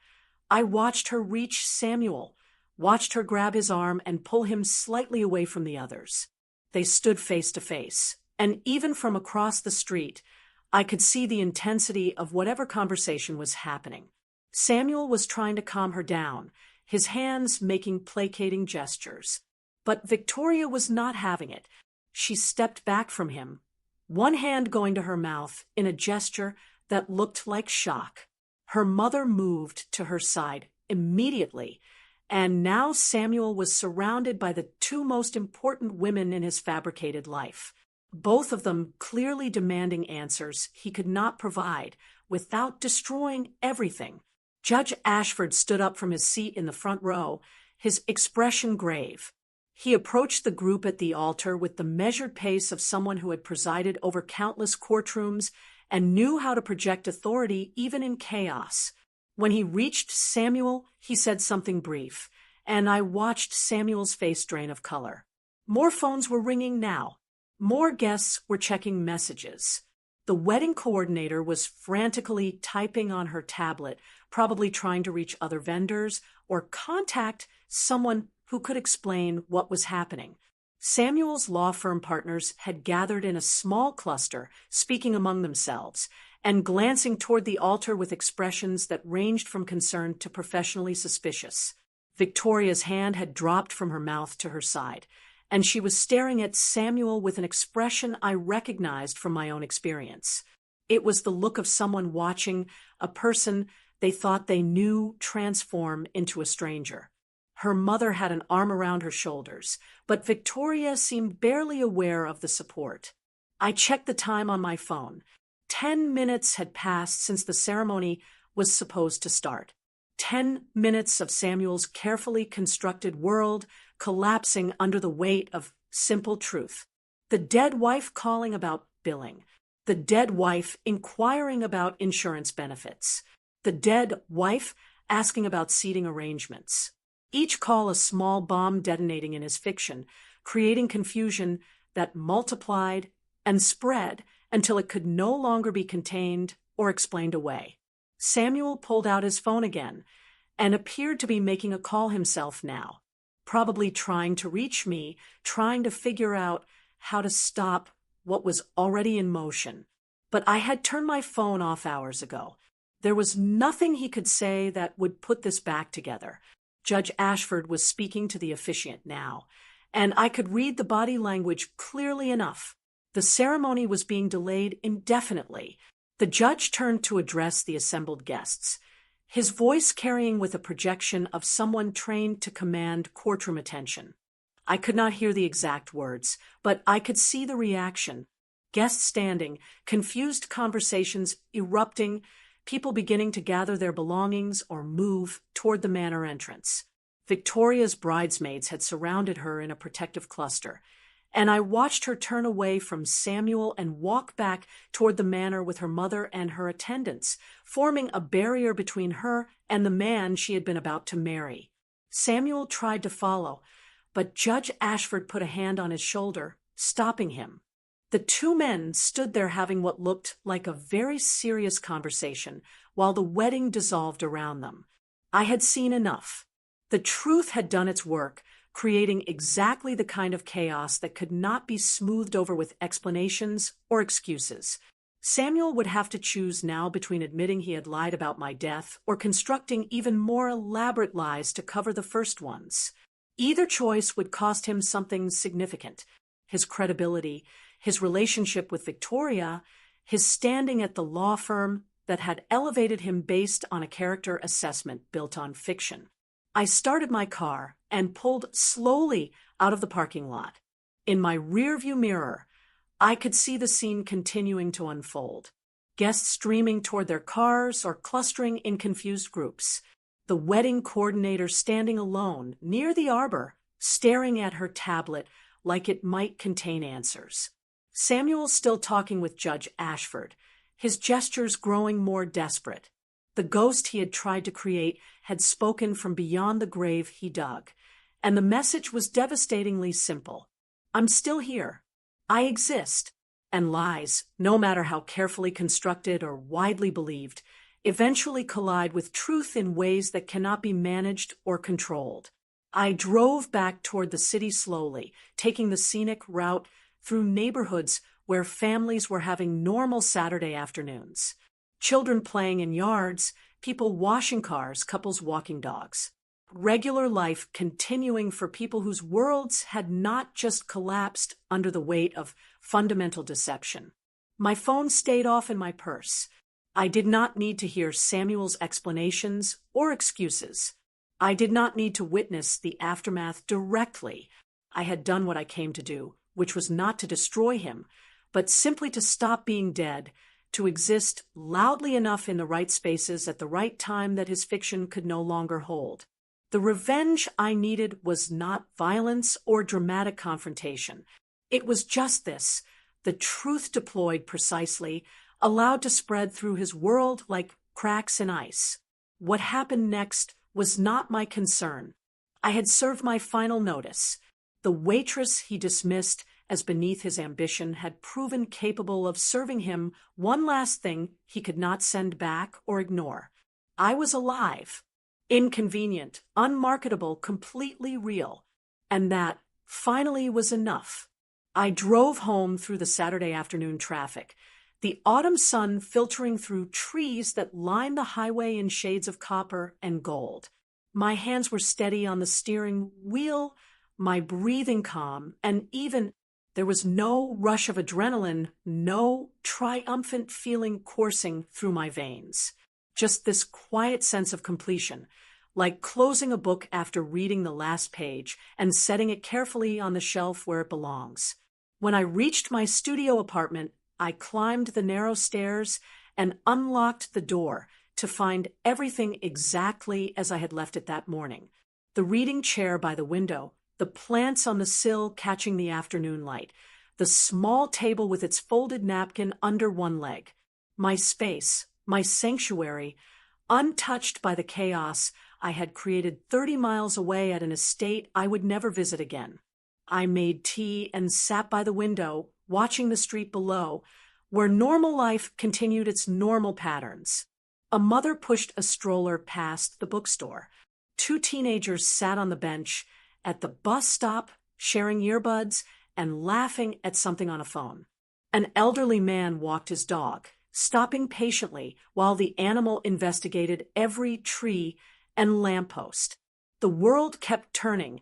I watched her reach Samuel, watched her grab his arm and pull him slightly away from the others. They stood face to face, and even from across the street, I could see the intensity of whatever conversation was happening. Samuel was trying to calm her down, his hands making placating gestures. But Victoria was not having it. She stepped back from him, one hand going to her mouth in a gesture that looked like shock. Her mother moved to her side immediately, and now Samuel was surrounded by the 2 most important women in his fabricated life, both of them clearly demanding answers he could not provide without destroying everything. Judge Ashford stood up from his seat in the front row, his expression grave. He approached the group at the altar with the measured pace of someone who had presided over countless courtrooms and knew how to project authority even in chaos. When he reached Samuel, he said something brief, and I watched Samuel's face drain of color. More phones were ringing now. More guests were checking messages. The wedding coordinator was frantically typing on her tablet, probably trying to reach other vendors or contact someone who could explain what was happening. Samuel's law firm partners had gathered in a small cluster, speaking among themselves, and glancing toward the altar with expressions that ranged from concerned to professionally suspicious. Victoria's hand had dropped from her mouth to her side, and she was staring at Samuel with an expression I recognized from my own experience. It was the look of someone watching a person they thought they knew transform into a stranger. Her mother had an arm around her shoulders, but Victoria seemed barely aware of the support. I checked the time on my phone. 10 minutes had passed since the ceremony was supposed to start. 10 minutes of Samuel's carefully constructed world collapsing under the weight of simple truth. The dead wife calling about billing. The dead wife inquiring about insurance benefits. The dead wife asking about seating arrangements. Each call a small bomb detonating in his fiction, creating confusion that multiplied and spread until it could no longer be contained or explained away. Samuel pulled out his phone again and appeared to be making a call himself now, probably trying to reach me, trying to figure out how to stop what was already in motion. But I had turned my phone off hours ago. There was nothing he could say that would put this back together. Judge Ashford was speaking to the officiant now, and I could read the body language clearly enough. The ceremony was being delayed indefinitely. The judge turned to address the assembled guests, his voice carrying with a projection of someone trained to command courtroom attention. I could not hear the exact words, but I could see the reaction. Guests standing, confused conversations erupting, people beginning to gather their belongings or move toward the manor entrance. Victoria's bridesmaids had surrounded her in a protective cluster, and I watched her turn away from Samuel and walk back toward the manor with her mother and her attendants, forming a barrier between her and the man she had been about to marry. Samuel tried to follow, but Judge Ashford put a hand on his shoulder, stopping him. The two men stood there having what looked like a very serious conversation while the wedding dissolved around them. I had seen enough. The truth had done its work, creating exactly the kind of chaos that could not be smoothed over with explanations or excuses. Samuel would have to choose now between admitting he had lied about my death or constructing even more elaborate lies to cover the first ones. Either choice would cost him something significant: his credibility, his relationship with Victoria, his standing at the law firm that had elevated him based on a character assessment built on fiction. I started my car and pulled slowly out of the parking lot. In my rearview mirror, I could see the scene continuing to unfold. Guests streaming toward their cars or clustering in confused groups. The wedding coordinator standing alone near the arbor, staring at her tablet like it might contain answers. Samuel still talking with Judge Ashford, his gestures growing more desperate. The ghost he had tried to create had spoken from beyond the grave he dug, and the message was devastatingly simple. I'm still here. I exist. And lies, no matter how carefully constructed or widely believed, eventually collide with truth in ways that cannot be managed or controlled. I drove back toward the city slowly, taking the scenic route through neighborhoods where families were having normal Saturday afternoons. Children playing in yards, people washing cars, couples walking dogs. Regular life continuing for people whose worlds had not just collapsed under the weight of fundamental deception. My phone stayed off in my purse. I did not need to hear Samuel's explanations or excuses. I did not need to witness the aftermath directly. I had done what I came to do, which was not to destroy him, but simply to stop being dead, to exist loudly enough in the right spaces at the right time that his fiction could no longer hold. The revenge I needed was not violence or dramatic confrontation. It was just this, the truth deployed precisely, allowed to spread through his world like cracks in ice. What happened next was not my concern. I had served my final notice. The waitress he dismissed as beneath his ambition had proven capable of serving him one last thing he could not send back or ignore. I was alive, inconvenient, unmarketable, completely real, and that finally was enough. I drove home through the Saturday afternoon traffic, the autumn sun filtering through trees that lined the highway in shades of copper and gold. My hands were steady on the steering wheel, my breathing calm, and even there was no rush of adrenaline, no triumphant feeling coursing through my veins. Just this quiet sense of completion, like closing a book after reading the last page and setting it carefully on the shelf where it belongs. When I reached my studio apartment, I climbed the narrow stairs and unlocked the door to find everything exactly as I had left it that morning. The reading chair by the window, the plants on the sill catching the afternoon light, the small table with its folded napkin under one leg. My space, my sanctuary, untouched by the chaos I had created 30 miles away at an estate I would never visit again. I made tea and sat by the window, watching the street below, where normal life continued its normal patterns. A mother pushed a stroller past the bookstore. 2 teenagers sat on the bench at the bus stop, sharing earbuds and laughing at something on a phone. An elderly man walked his dog, stopping patiently while the animal investigated every tree and lamppost. The world kept turning,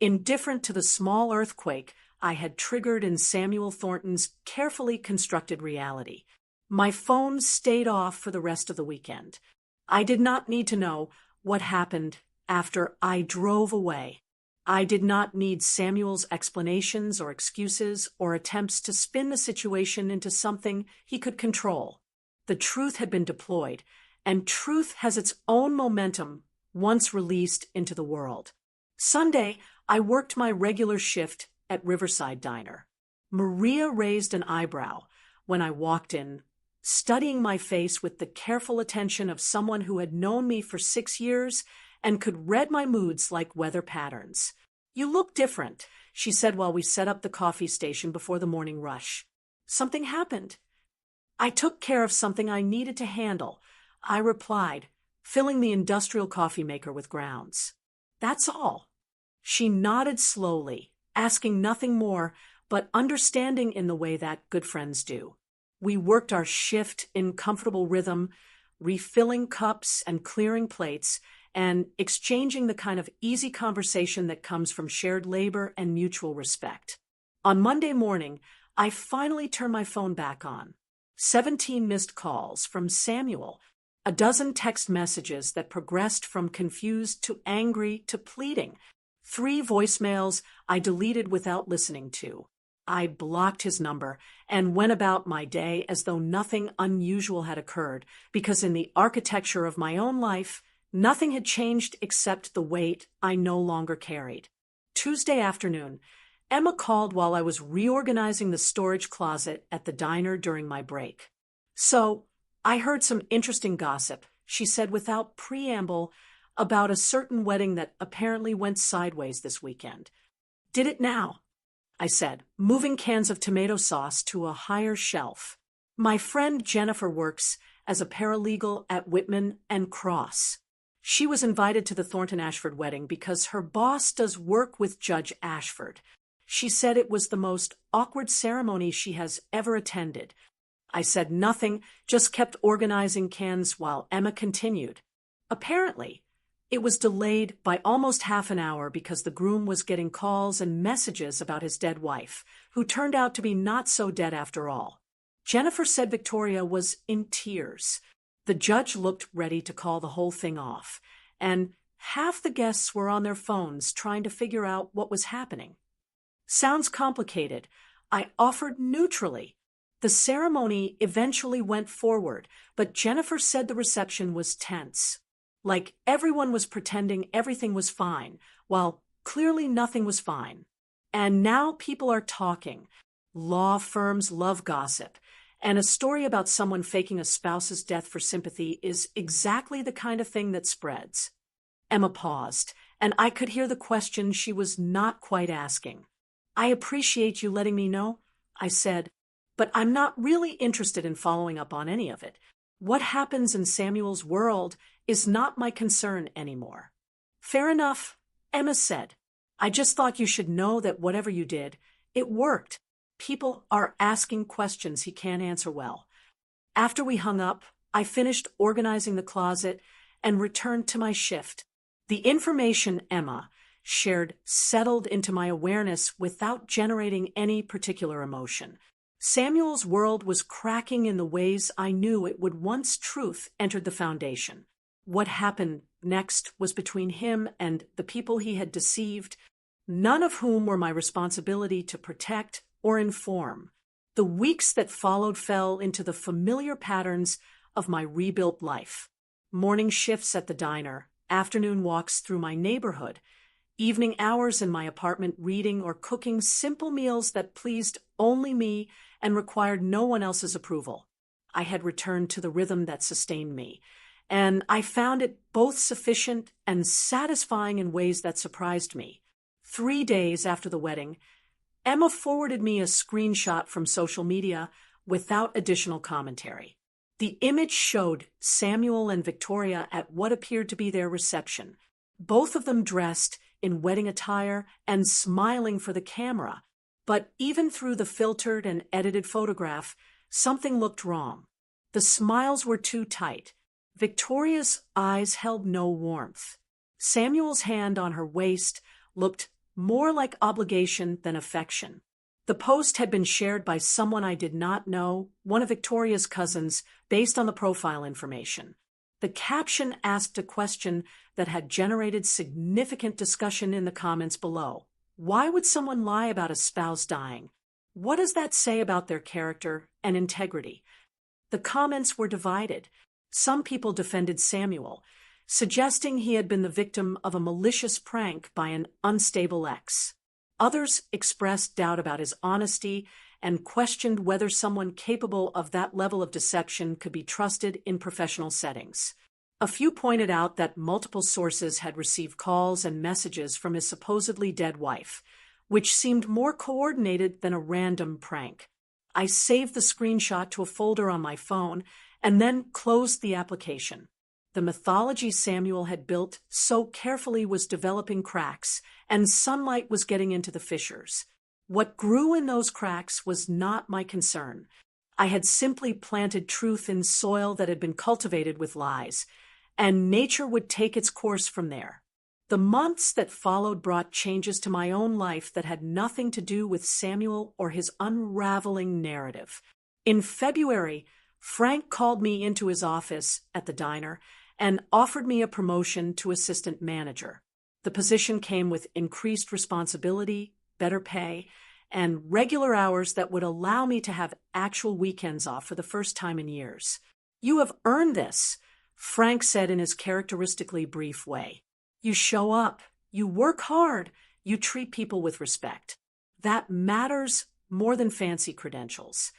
indifferent to the small earthquake I had triggered in Samuel Thornton's carefully constructed reality. My phone stayed off for the rest of the weekend. I did not need to know what happened after I drove away. I did not need Samuel's explanations or excuses or attempts to spin the situation into something he could control. The truth had been deployed, and truth has its own momentum once released into the world. Sunday, I worked my regular shift at Riverside Diner. Maria raised an eyebrow when I walked in, studying my face with the careful attention of someone who had known me for 6 years and could read my moods like weather patterns. "You look different," she said while we set up the coffee station before the morning rush. "Something happened." "I took care of something I needed to handle," I replied, filling the industrial coffee maker with grounds. "That's all." She nodded slowly, asking nothing more, but understanding in the way that good friends do. We worked our shift in comfortable rhythm, refilling cups and clearing plates, and exchanging the kind of easy conversation that comes from shared labor and mutual respect. On Monday morning, I finally turned my phone back on. 17 missed calls from Samuel, a dozen text messages that progressed from confused to angry to pleading, 3 voicemails I deleted without listening to. I blocked his number and went about my day as though nothing unusual had occurred, because in the architecture of my own life, nothing had changed except the weight I no longer carried. Tuesday afternoon, Emma called while I was reorganizing the storage closet at the diner during my break. "So, I heard some interesting gossip," she said without preamble, about a certain wedding that apparently went sideways this weekend. "Did it now?" I said, moving cans of tomato sauce to a higher shelf. "My friend Jennifer works as a paralegal at Whitman and Cross. She was invited to the Thornton Ashford wedding because her boss does work with Judge Ashford. She said it was the most awkward ceremony she has ever attended." I said nothing, just kept organizing cans while Emma continued. "Apparently, it was delayed by almost half an hour because the groom was getting calls and messages about his dead wife, who turned out to be not so dead after all. Jennifer said Victoria was in tears. The judge looked ready to call the whole thing off, and half the guests were on their phones trying to figure out what was happening." "Sounds complicated," I offered neutrally. "The ceremony eventually went forward, but Jennifer said the reception was tense. Like everyone was pretending everything was fine, while clearly nothing was fine. And now people are talking. Law firms love gossip, and a story about someone faking a spouse's death for sympathy is exactly the kind of thing that spreads." Emma paused, and I could hear the question she was not quite asking. "I appreciate you letting me know," I said, "but I'm not really interested in following up on any of it. What happens in Samuel's world is not my concern anymore." "Fair enough," Emma said. I just thought you should know that whatever you did, it worked. People are asking questions he can't answer well. After we hung up, I finished organizing the closet and returned to my shift. The information Emma shared settled into my awareness without generating any particular emotion. Samuel's world was cracking in the ways I knew it would once truth entered the foundation. What happened next was between him and the people he had deceived, none of whom were my responsibility to protect or inform. The weeks that followed fell into the familiar patterns of my rebuilt life. Morning shifts at the diner, afternoon walks through my neighborhood, evening hours in my apartment reading or cooking simple meals that pleased only me and required no one else's approval. I had returned to the rhythm that sustained me, and I found it both sufficient and satisfying in ways that surprised me. 3 days after the wedding, Emma forwarded me a screenshot from social media without additional commentary. The image showed Samuel and Victoria at what appeared to be their reception, both of them dressed in wedding attire and smiling for the camera. But even through the filtered and edited photograph, something looked wrong. The smiles were too tight. Victoria's eyes held no warmth. Samuel's hand on her waist looked more like obligation than affection. The post had been shared by someone I did not know, one of Victoria's cousins, based on the profile information. The caption asked a question that had generated significant discussion in the comments below. Why would someone lie about a spouse dying? What does that say about their character and integrity? The comments were divided. Some people defended Samuel, suggesting he had been the victim of a malicious prank by an unstable ex. Others expressed doubt about his honesty and questioned whether someone capable of that level of deception could be trusted in professional settings. A few pointed out that multiple sources had received calls and messages from his supposedly dead wife, which seemed more coordinated than a random prank. I saved the screenshot to a folder on my phone and then closed the application. The mythology Samuel had built so carefully was developing cracks, and sunlight was getting into the fissures. What grew in those cracks was not my concern. I had simply planted truth in soil that had been cultivated with lies, and nature would take its course from there. The months that followed brought changes to my own life that had nothing to do with Samuel or his unraveling narrative. In February, Frank called me into his office at the diner and offered me a promotion to assistant manager. The position came with increased responsibility, better pay, and regular hours that would allow me to have actual weekends off for the first time in years. "You have earned this," Frank said in his characteristically brief way. "You show up, you work hard, you treat people with respect. That matters more than fancy credentials."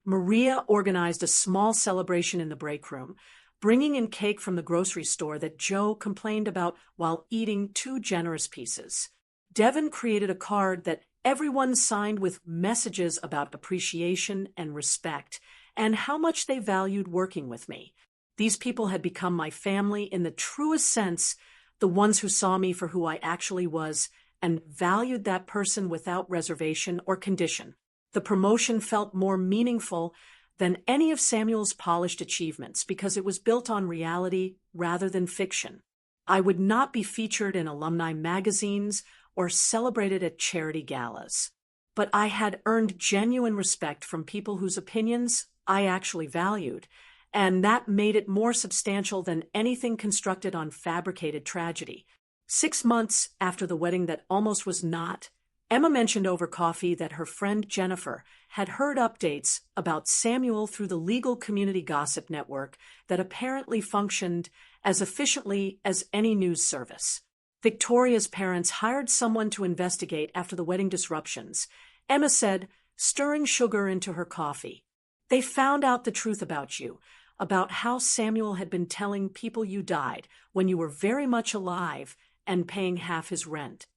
Maria organized a small celebration in the break room, bringing in cake from the grocery store that Joe complained about while eating 2 generous pieces. Devin created a card that everyone signed with messages about appreciation and respect and how much they valued working with me. These people had become my family in the truest sense, the ones who saw me for who I actually was and valued that person without reservation or condition. The promotion felt more meaningful than any of Samuel's polished achievements because it was built on reality rather than fiction. I would not be featured in alumni magazines or celebrated at charity galas. But I had earned genuine respect from people whose opinions I actually valued, and that made it more substantial than anything constructed on fabricated tragedy. 6 months after the wedding that almost was not, Emma mentioned over coffee that her friend Jennifer had heard updates about Samuel through the legal community gossip network that apparently functioned as efficiently as any news service. Victoria's parents hired someone to investigate after the wedding disruptions, Emma said, stirring sugar into her coffee. "They found out the truth about you, about how Samuel had been telling people you died when you were very much alive and paying half his rent."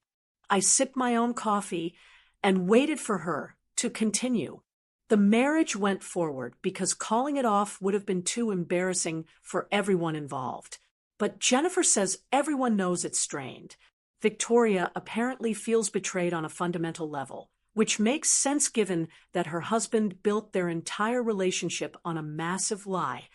I sipped my own coffee and waited for her to continue. The marriage went forward because calling it off would have been too embarrassing for everyone involved. But Jennifer says everyone knows it's strained. Victoria apparently feels betrayed on a fundamental level, which makes sense given that her husband built their entire relationship on a massive lie.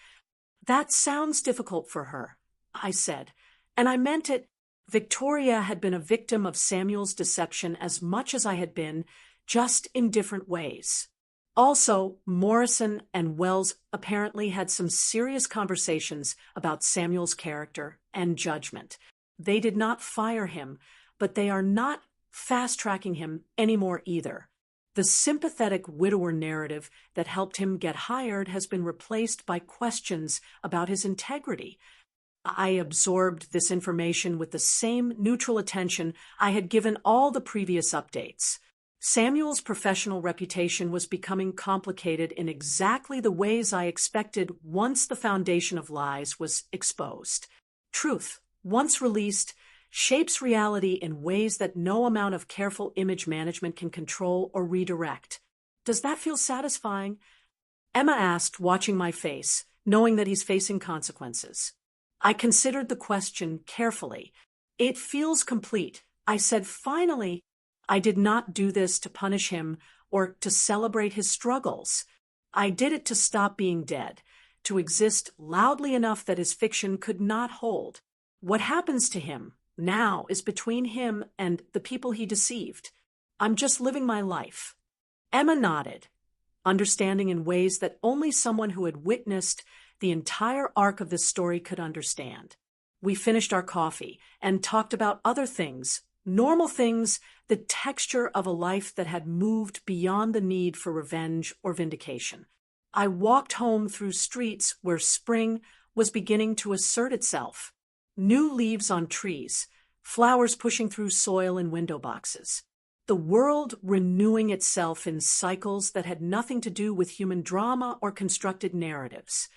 That sounds difficult for her, I said, and I meant it. Victoria had been a victim of Samuel's deception as much as I had been, just in different ways. Also, Morrison and Wells apparently had some serious conversations about Samuel's character and judgment. They did not fire him, but they are not fast-tracking him anymore either. The sympathetic widower narrative that helped him get hired has been replaced by questions about his integrity. I absorbed this information with the same neutral attention I had given all the previous updates. Samuel's professional reputation was becoming complicated in exactly the ways I expected once the foundation of lies was exposed. Truth, once released, shapes reality in ways that no amount of careful image management can control or redirect. Does that feel satisfying? Emma asked, watching my face, knowing that he's facing consequences. I considered the question carefully. It feels complete, I said finally. I did not do this to punish him or to celebrate his struggles. I did it to stop being dead, to exist loudly enough that his fiction could not hold. What happens to him now is between him and the people he deceived. I'm just living my life. Emma nodded, understanding in ways that only someone who had witnessed the entire arc of this story could understand. We finished our coffee and talked about other things, normal things, the texture of a life that had moved beyond the need for revenge or vindication. I walked home through streets where spring was beginning to assert itself. New leaves on trees, flowers pushing through soil in window boxes. The world renewing itself in cycles that had nothing to do with human drama or constructed narratives.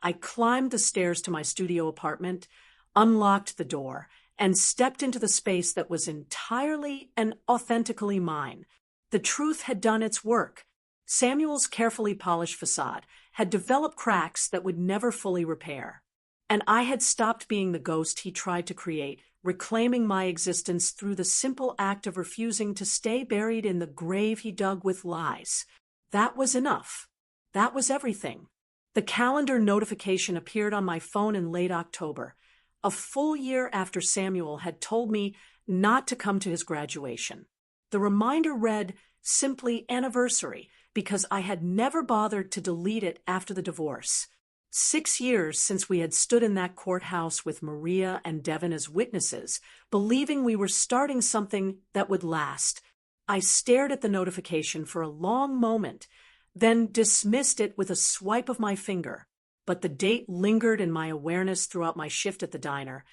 I climbed the stairs to my studio apartment, unlocked the door, and stepped into the space that was entirely and authentically mine. The truth had done its work. Samuel's carefully polished facade had developed cracks that would never fully repair. And I had stopped being the ghost he tried to create, reclaiming my existence through the simple act of refusing to stay buried in the grave he dug with lies. That was enough. That was everything. The calendar notification appeared on my phone in late October, a full year after Samuel had told me not to come to his graduation. The reminder read simply anniversary because I had never bothered to delete it after the divorce. 6 years since we had stood in that courthouse with Maria and Devin as witnesses, believing we were starting something that would last. I stared at the notification for a long moment, then dismissed it with a swipe of my finger. But the date lingered in my awareness throughout my shift at the diner.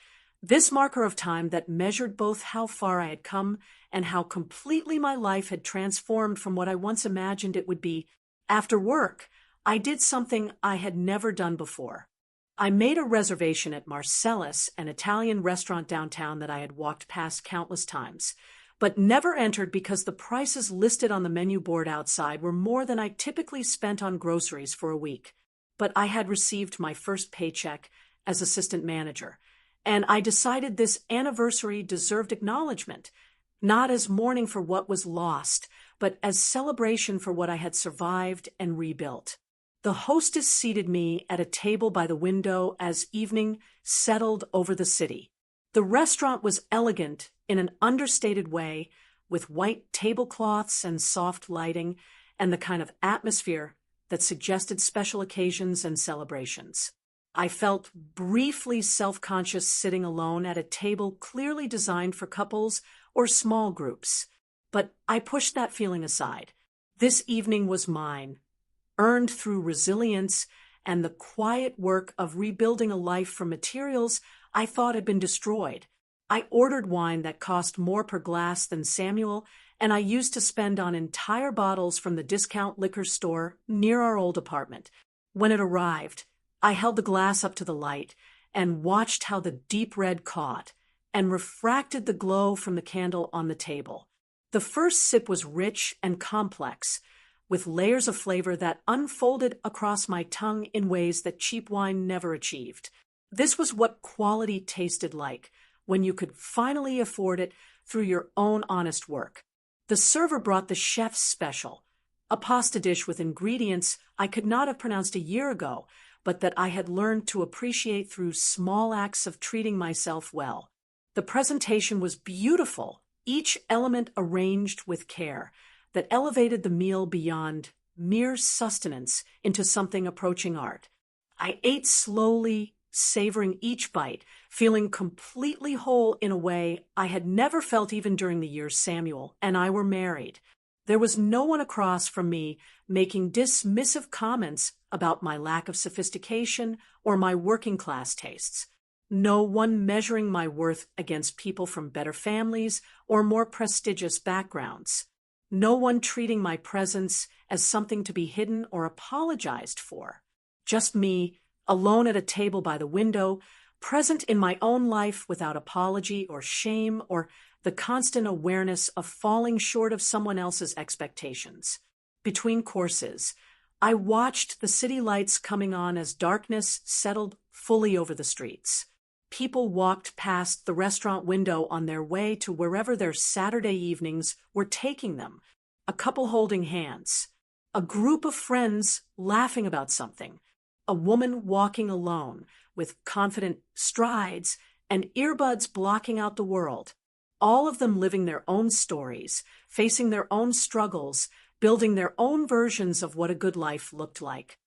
This marker of time that measured both how far I had come and how completely my life had transformed from what I once imagined it would be. After work, I did something I had never done before. I made a reservation at Marcellus, an Italian restaurant downtown that I had walked past countless times, but never entered because the prices listed on the menu board outside were more than I typically spent on groceries for a week. But I had received my first paycheck as assistant manager, and I decided this anniversary deserved acknowledgement, not as mourning for what was lost, but as celebration for what I had survived and rebuilt. The hostess seated me at a table by the window as evening settled over the city. The restaurant was elegant in an understated way, with white tablecloths and soft lighting, and the kind of atmosphere that suggested special occasions and celebrations. I felt briefly self-conscious sitting alone at a table clearly designed for couples or small groups, but I pushed that feeling aside. This evening was mine, earned through resilience and the quiet work of rebuilding a life from materials I thought had been destroyed. I ordered wine that cost more per glass than Samuel, and I used to spend on entire bottles from the discount liquor store near our old apartment. When it arrived, I held the glass up to the light and watched how the deep red caught and refracted the glow from the candle on the table. The first sip was rich and complex, with layers of flavor that unfolded across my tongue in ways that cheap wine never achieved. This was what quality tasted like, when you could finally afford it through your own honest work. The server brought the chef's special, a pasta dish with ingredients I could not have pronounced a year ago, but that I had learned to appreciate through small acts of treating myself well. The presentation was beautiful, each element arranged with care, that elevated the meal beyond mere sustenance into something approaching art. I ate slowly, savoring each bite, feeling completely whole in a way I had never felt even during the years Samuel and I were married. There was no one across from me making dismissive comments about my lack of sophistication or my working-class tastes. No one measuring my worth against people from better families or more prestigious backgrounds. No one treating my presence as something to be hidden or apologized for. Just me, alone at a table by the window, present in my own life without apology or shame or the constant awareness of falling short of someone else's expectations. Between courses, I watched the city lights coming on as darkness settled fully over the streets. People walked past the restaurant window on their way to wherever their Saturday evenings were taking them, a couple holding hands, a group of friends laughing about something, a woman walking alone with confident strides and earbuds blocking out the world, all of them living their own stories, facing their own struggles, building their own versions of what a good life looked like.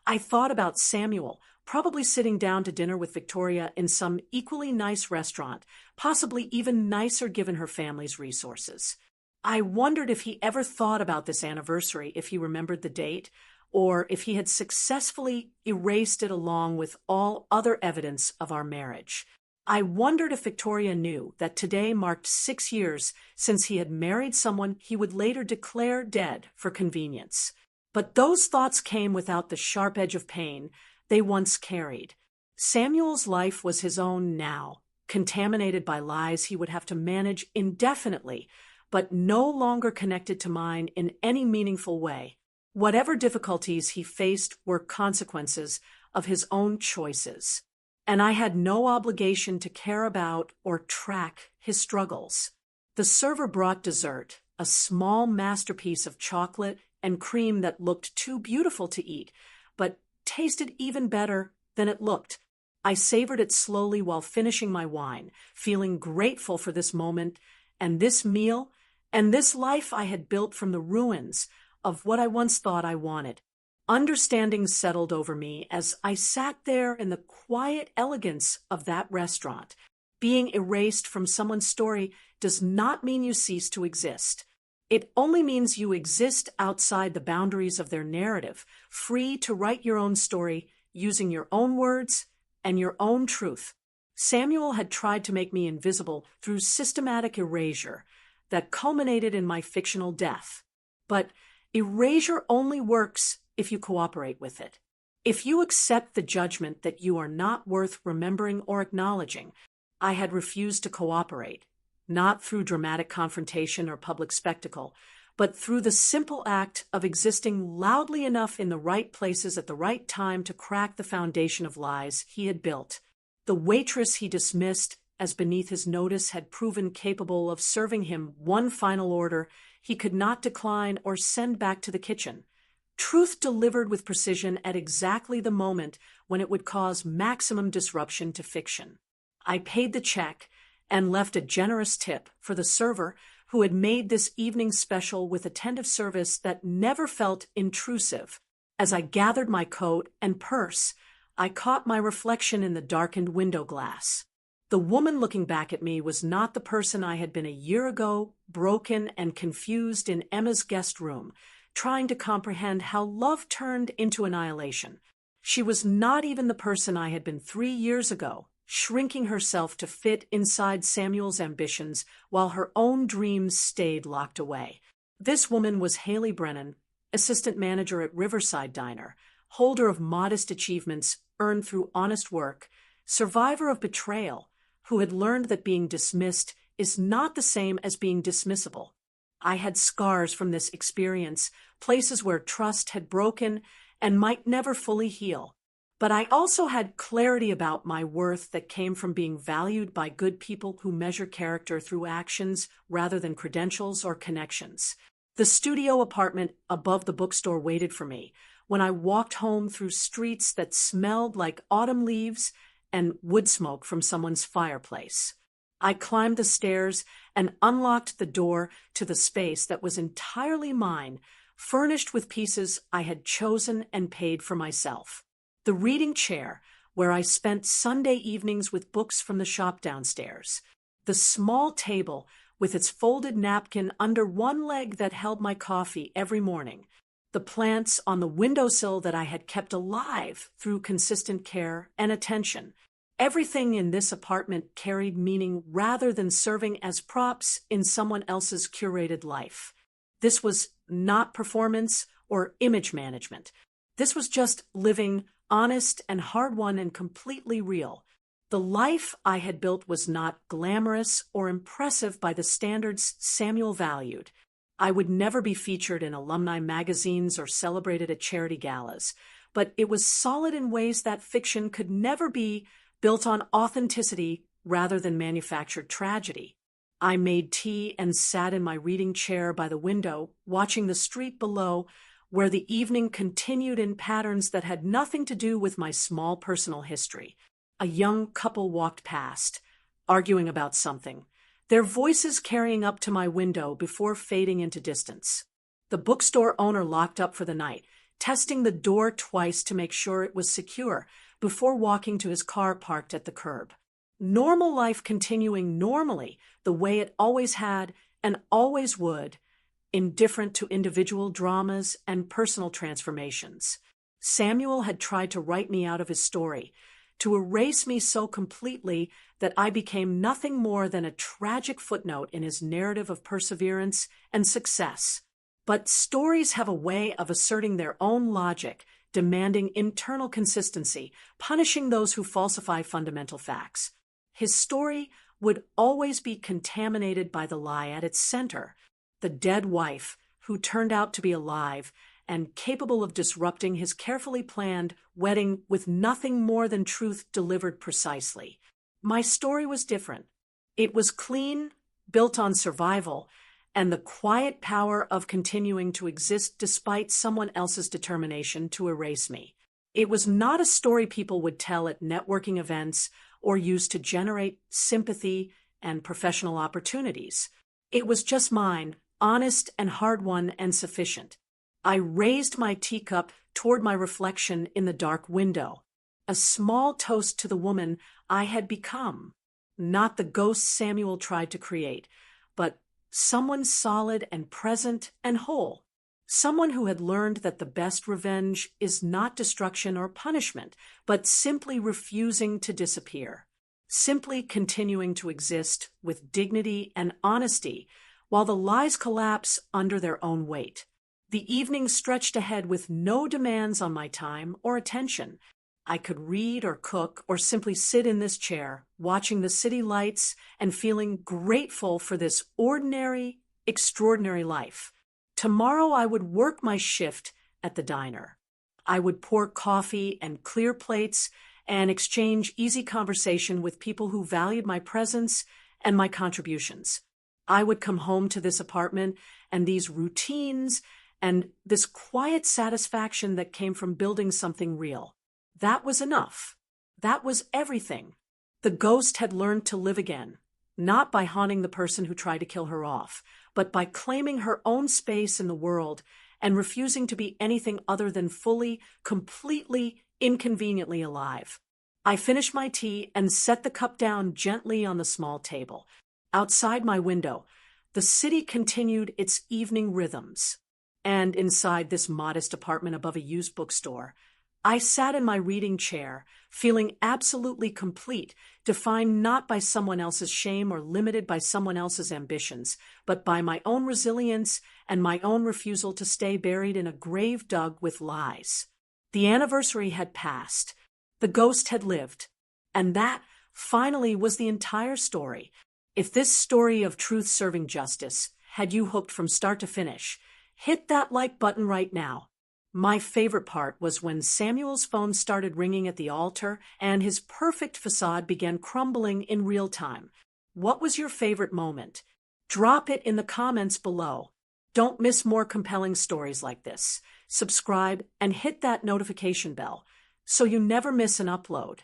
I thought about Samuel, probably sitting down to dinner with Victoria in some equally nice restaurant, possibly even nicer given her family's resources. I wondered if he ever thought about this anniversary, if he remembered the date, or if he had successfully erased it along with all other evidence of our marriage. I wondered if Victoria knew that today marked 6 years since he had married someone he would later declare dead for convenience. But those thoughts came without the sharp edge of pain they once carried. Samuel's life was his own now, contaminated by lies he would have to manage indefinitely, but no longer connected to mine in any meaningful way. Whatever difficulties he faced were consequences of his own choices, and I had no obligation to care about or track his struggles. The server brought dessert, a small masterpiece of chocolate and cream that looked too beautiful to eat, but tasted even better than it looked. I savored it slowly while finishing my wine, feeling grateful for this moment and this meal and this life I had built from the ruins of what I once thought I wanted. Understanding settled over me as I sat there in the quiet elegance of that restaurant. Being erased from someone's story does not mean you cease to exist. It only means you exist outside the boundaries of their narrative, free to write your own story using your own words and your own truth. Samuel had tried to make me invisible through systematic erasure that culminated in my fictional death. But erasure only works if you cooperate with it. If you accept the judgment that you are not worth remembering or acknowledging, I had refused to cooperate, not through dramatic confrontation or public spectacle, but through the simple act of existing loudly enough in the right places at the right time to crack the foundation of lies he had built. The waitress he dismissed as beneath his notice had proven capable of serving him one final order he could not decline or send back to the kitchen. Truth delivered with precision at exactly the moment when it would cause maximum disruption to fiction. I paid the check and left a generous tip for the server who had made this evening special with attentive service that never felt intrusive. As I gathered my coat and purse, I caught my reflection in the darkened window glass. The woman looking back at me was not the person I had been a year ago, broken and confused in Emma's guest room, trying to comprehend how love turned into annihilation. She was not even the person I had been 3 years ago, shrinking herself to fit inside Samuel's ambitions while her own dreams stayed locked away. This woman was Haley Brennan, assistant manager at Riverside Diner, holder of modest achievements earned through honest work, survivor of betrayal, who had learned that being dismissed is not the same as being dismissible. I had scars from this experience, places where trust had broken and might never fully heal. But I also had clarity about my worth that came from being valued by good people who measure character through actions rather than credentials or connections. The studio apartment above the bookstore waited for me when I walked home through streets that smelled like autumn leaves and wood smoke from someone's fireplace. I climbed the stairs and unlocked the door to the space that was entirely mine, furnished with pieces I had chosen and paid for myself. The reading chair, where I spent Sunday evenings with books from the shop downstairs. The small table with its folded napkin under one leg that held my coffee every morning. The plants on the windowsill that I had kept alive through consistent care and attention. Everything in this apartment carried meaning rather than serving as props in someone else's curated life. This was not performance or image management. This was just living, honest and hard-won and completely real. The life I had built was not glamorous or impressive by the standards Samuel valued. I would never be featured in alumni magazines or celebrated at charity galas, but it was solid in ways that fiction could never be, built on authenticity rather than manufactured tragedy. I made tea and sat in my reading chair by the window, watching the street below, where the evening continued in patterns that had nothing to do with my small personal history. A young couple walked past, arguing about something, their voices carrying up to my window before fading into distance. The bookstore owner locked up for the night, testing the door twice to make sure it was secure before walking to his car parked at the curb. Normal life continuing normally, the way it always had and always would, indifferent to individual dramas and personal transformations. Samuel had tried to write me out of his story, to erase me so completely that I became nothing more than a tragic footnote in his narrative of perseverance and success. But stories have a way of asserting their own logic, demanding internal consistency, punishing those who falsify fundamental facts. His story would always be contaminated by the lie at its center, the dead wife who turned out to be alive and capable of disrupting his carefully planned wedding with nothing more than truth delivered precisely. My story was different. It was clean, built on survival, and the quiet power of continuing to exist despite someone else's determination to erase me. It was not a story people would tell at networking events or use to generate sympathy and professional opportunities. It was just mine, honest and hard-won and sufficient. I raised my teacup toward my reflection in the dark window, a small toast to the woman I had become, not the ghost Samuel tried to create, but someone solid and present and whole, someone who had learned that the best revenge is not destruction or punishment, but simply refusing to disappear, simply continuing to exist with dignity and honesty, while the lies collapse under their own weight. The evening stretched ahead with no demands on my time or attention. I could read or cook or simply sit in this chair, watching the city lights and feeling grateful for this ordinary, extraordinary life. Tomorrow I would work my shift at the diner. I would pour coffee and clear plates and exchange easy conversation with people who valued my presence and my contributions. I would come home to this apartment and these routines and this quiet satisfaction that came from building something real. That was enough. That was everything. The ghost had learned to live again, not by haunting the person who tried to kill her off, but by claiming her own space in the world and refusing to be anything other than fully, completely, inconveniently alive. I finished my tea and set the cup down gently on the small table. Outside my window, the city continued its evening rhythms. And inside this modest apartment above a used bookstore, I sat in my reading chair, feeling absolutely complete, defined not by someone else's shame or limited by someone else's ambitions, but by my own resilience and my own refusal to stay buried in a grave dug with lies. The anniversary had passed. The ghost had lived. And that, finally, was the entire story. If this story of truth serving justice had you hooked from start to finish, hit that like button right now. My favorite part was when Samuel's phone started ringing at the altar and his perfect facade began crumbling in real time. What was your favorite moment? Drop it in the comments below. Don't miss more compelling stories like this. Subscribe and hit that notification bell so you never miss an upload.